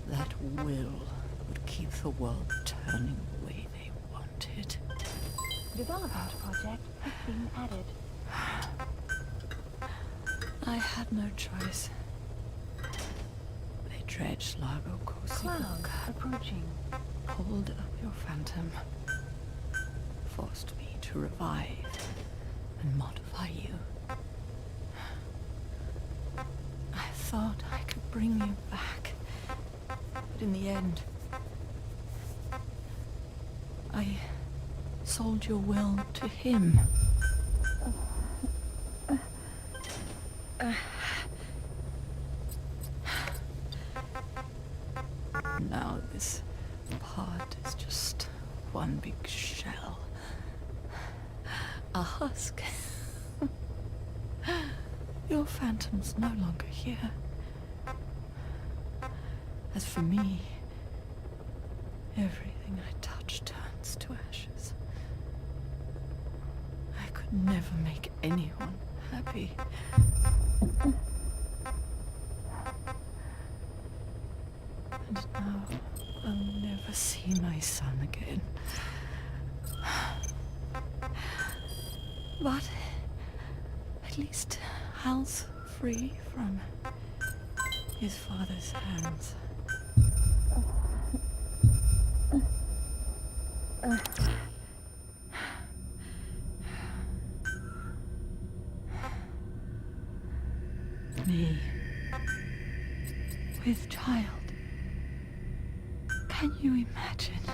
that will would keep the world turning the way they wanted. Development project has been added. I had no choice. They dredged Lago Cloud approaching. pulled up your phantom, forced me to revive and modify you. I thought I could bring you back, but in the end, I sold your will to him. Now this part is just one big shell. A husk. Your phantom's no longer here. As for me, everything I touch turns to ashes. I could never make anyone happy. And now I'll never see my son again. But at least Hal's free from his father's hands. Me with child. Can you imagine?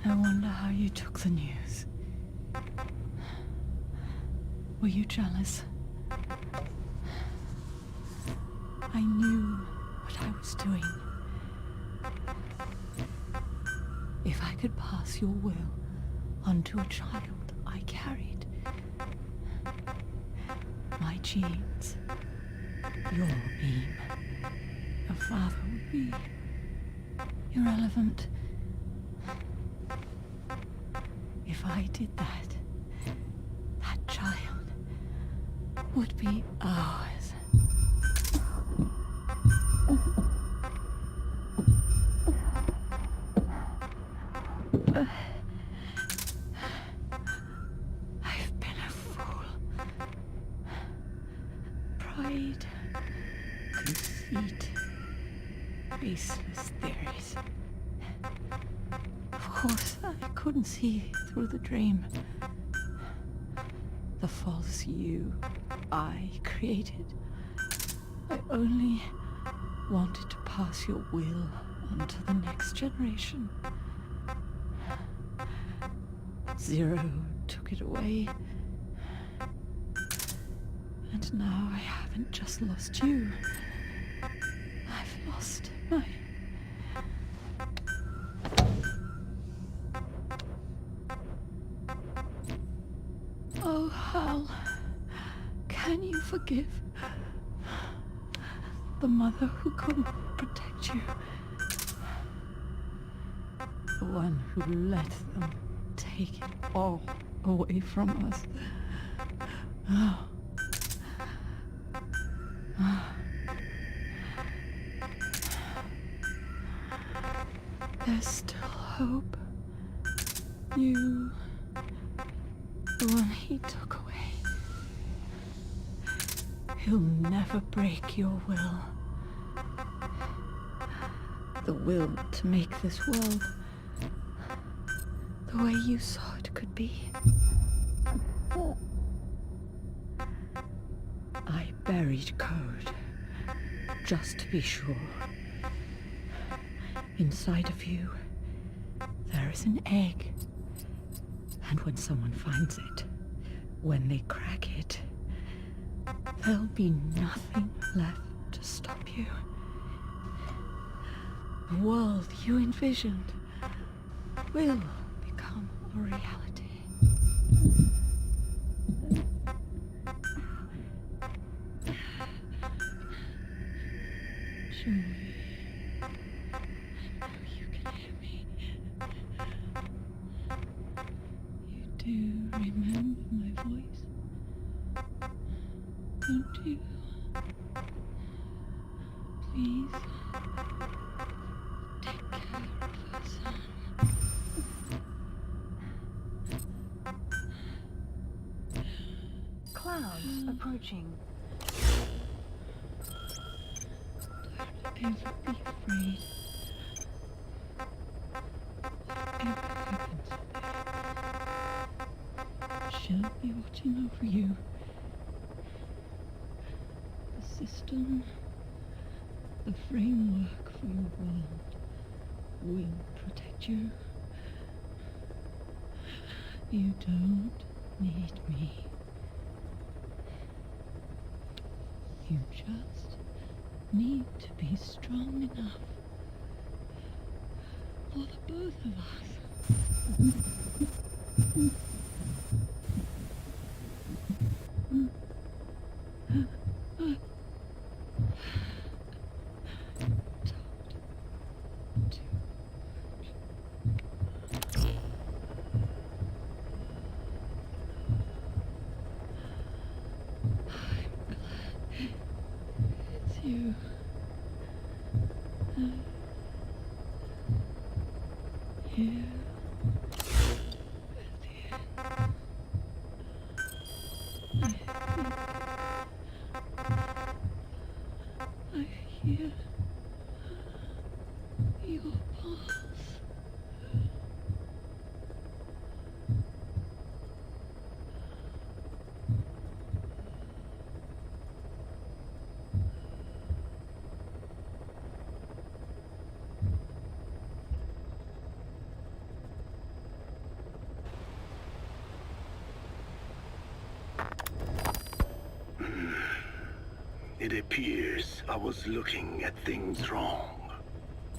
I wonder how you took the news. Were you jealous? I knew what I was doing. If I could pass your will onto a child I carried, my genes, your beam, your father would be irrelevant. If I did that, that child would be ours. feet. Baseless theories. Of course, I couldn't see through the dream. The false you I created. I only wanted to pass your will on to the next generation. Zero took it away. And now I haven't just lost you. I've lost my... Oh, Hal. Can you forgive the mother who couldn't protect you? The one who let them take it all away from us. Oh. There's still hope. You, the one he took away. He'll never break your will. The will to make this world the way you saw it could be. I buried code, just to be sure. Inside of you, there is an egg. And when someone finds it, when they crack it, there'll be nothing left to stop you. The world you envisioned will become a reality. Joey, I know you can hear me. You do remember my voice, don't you? Please, take care of our son. Clouds approaching. Don't ever be afraid. Whatever happens, she'll be watching over you. The system, the framework for your world will protect you. You don't need me. You just need to be strong enough for the both of us. You. Here. At the end. I hear your pulse. It appears I was looking at things wrong.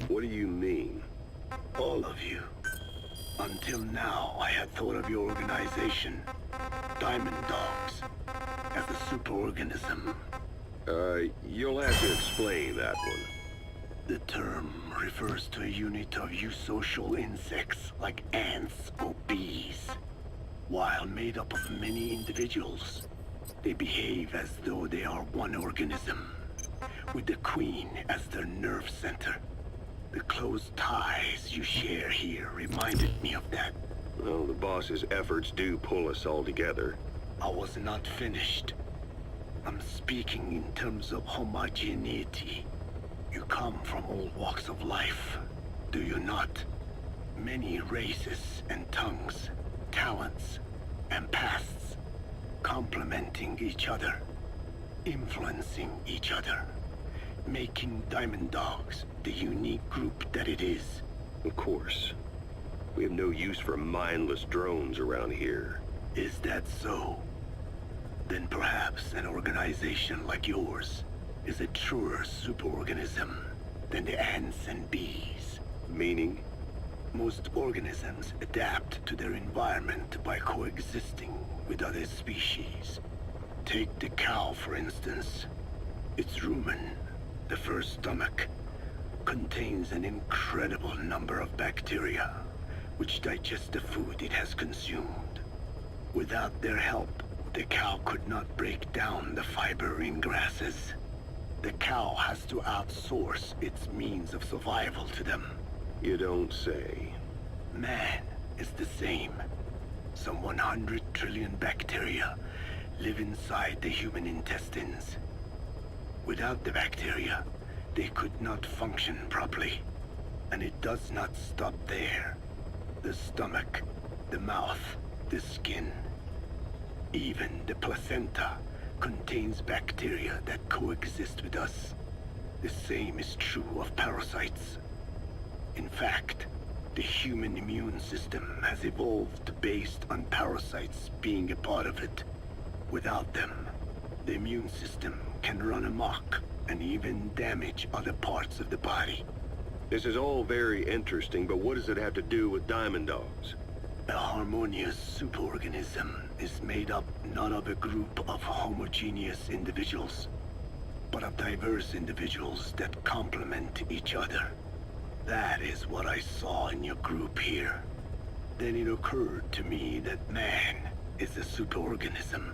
What do you mean? All of you. Until now, I had thought of your organization, Diamond Dogs, as a superorganism. You'll have to explain that one. The term refers to a unit of eusocial insects like ants or bees. While made up of many individuals, they behave as though they are one organism, with the Queen as their nerve center. The close ties you share here reminded me of that. Well, the boss's efforts do pull us all together. I was not finished. I'm speaking in terms of homogeneity. You come from all walks of life, do you not? Many races and tongues, talents and pasts, complementing each other, influencing each other, making Diamond Dogs the unique group that it is. Of course. We have no use for mindless drones around here. Is that so? Then perhaps an organization like yours is a truer superorganism than the ants and bees. Meaning? Most organisms adapt to their environment by coexisting with other species. Take the cow, for instance. Its rumen, the first stomach, contains an incredible number of bacteria, which digest the food it has consumed. Without their help, the cow could not break down the fiber in grasses. The cow has to outsource its means of survival to them. You don't say. Man is the same. Some 100 trillion bacteria live inside the human intestines. Without the bacteria, they could not function properly. And it does not stop there. The stomach, the mouth, the skin, even the placenta contains bacteria that coexist with us. The same is true of parasites. In fact, the human immune system has evolved based on parasites being a part of it. Without them, the immune system can run amok and even damage other parts of the body. This is all very interesting, but what does it have to do with Diamond Dogs? A harmonious superorganism is made up not of a group of homogeneous individuals, but of diverse individuals that complement each other. That is what I saw in your group here. Then it occurred to me that man is a superorganism.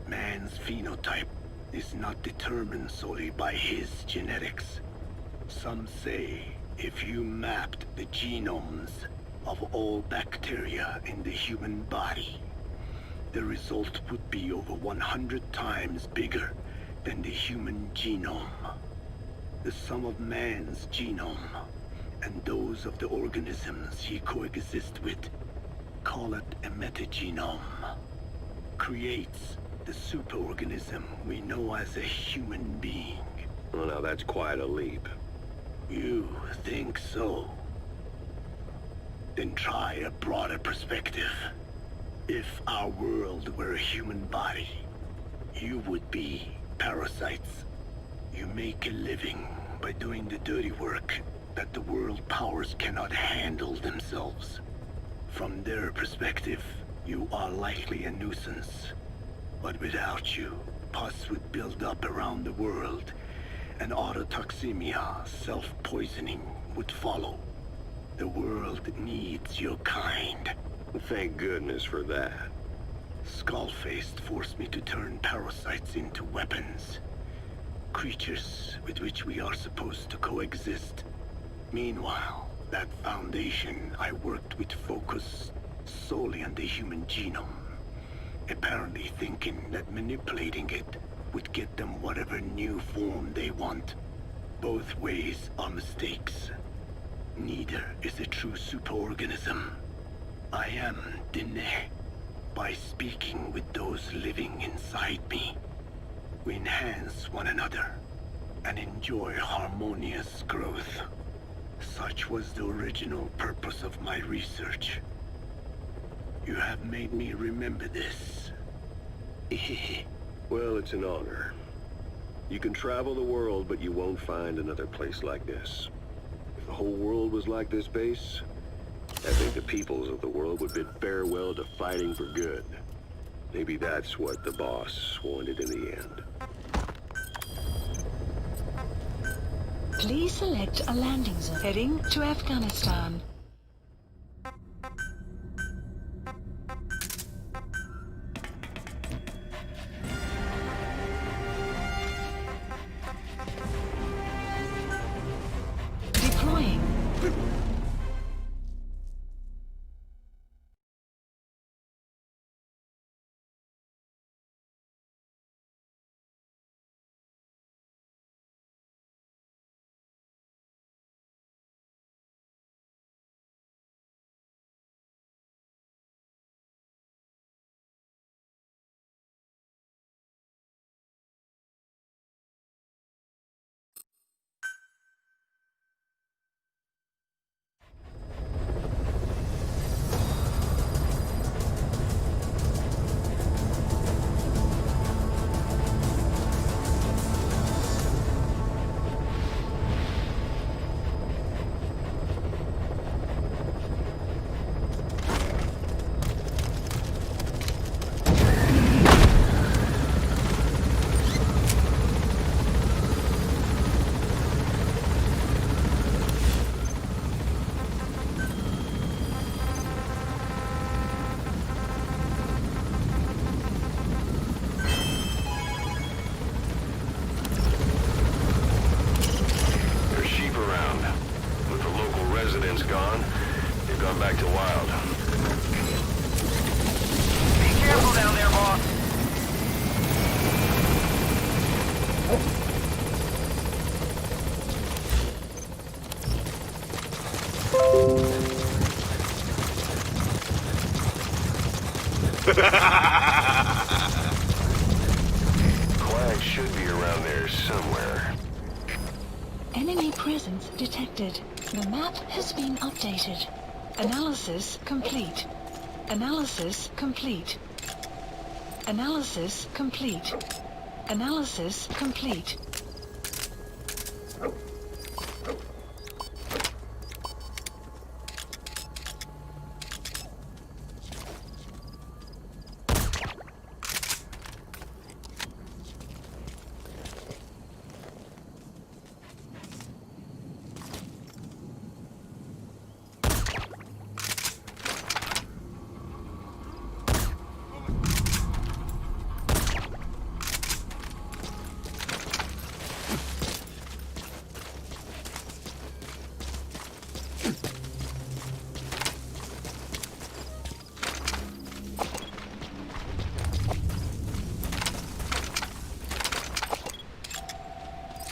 Man's phenotype is not determined solely by his genetics. Some say if you mapped the genomes of all bacteria in the human body, the result would be over 100 times bigger than the human genome. The sum of man's genome and those of the organisms he coexists with, call it a metagenome, creates the superorganism we know as a human being. Well, now that's quite a leap. You think so? Then try a broader perspective. If our world were a human body, you would be parasites. You make a living by doing the dirty work that the world powers cannot handle themselves. From their perspective, you are likely a nuisance. But without you, pus would build up around the world, and autotoxemia, self-poisoning, would follow. The world needs your kind. Thank goodness for that. Skull-faced forced me to turn parasites into weapons. Creatures with which we are supposed to coexist. Meanwhile, that foundation I worked with focused solely on the human genome, apparently thinking that manipulating it would get them whatever new form they want. Both ways are mistakes. Neither is a true superorganism. I am Dine. By speaking with those living inside me, we enhance one another and enjoy harmonious growth. Such was the original purpose of my research. You have made me remember this. Well, it's an honor. You can travel the world, but you won't find another place like this. If the whole world was like this base, I think the peoples of the world would bid farewell to fighting for good. Maybe that's what the boss wanted in the end. Please select a landing zone heading to Afghanistan. president's gone, they've gone back to wild. Be careful down there, boss. Quiet should be around there somewhere. Enemy presence detected. The map has been updated. Analysis complete. Analysis complete. Analysis complete. Analysis complete.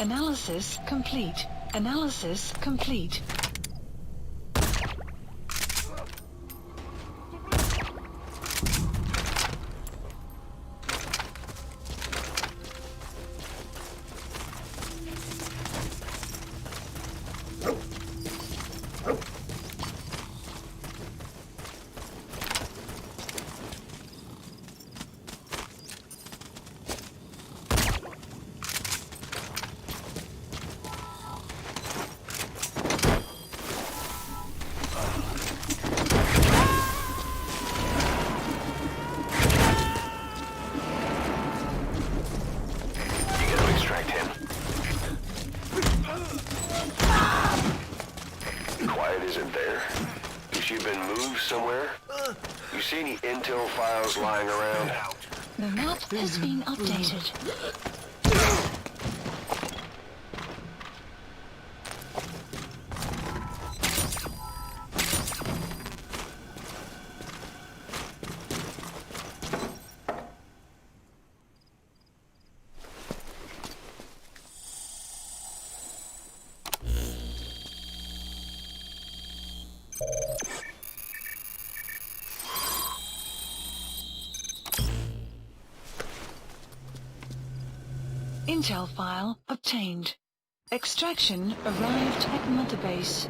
Analysis complete. Analysis complete. Somewhere? You see any intel files lying around? The map has been updated. Intel file obtained. Extraction arrived at Mother Base.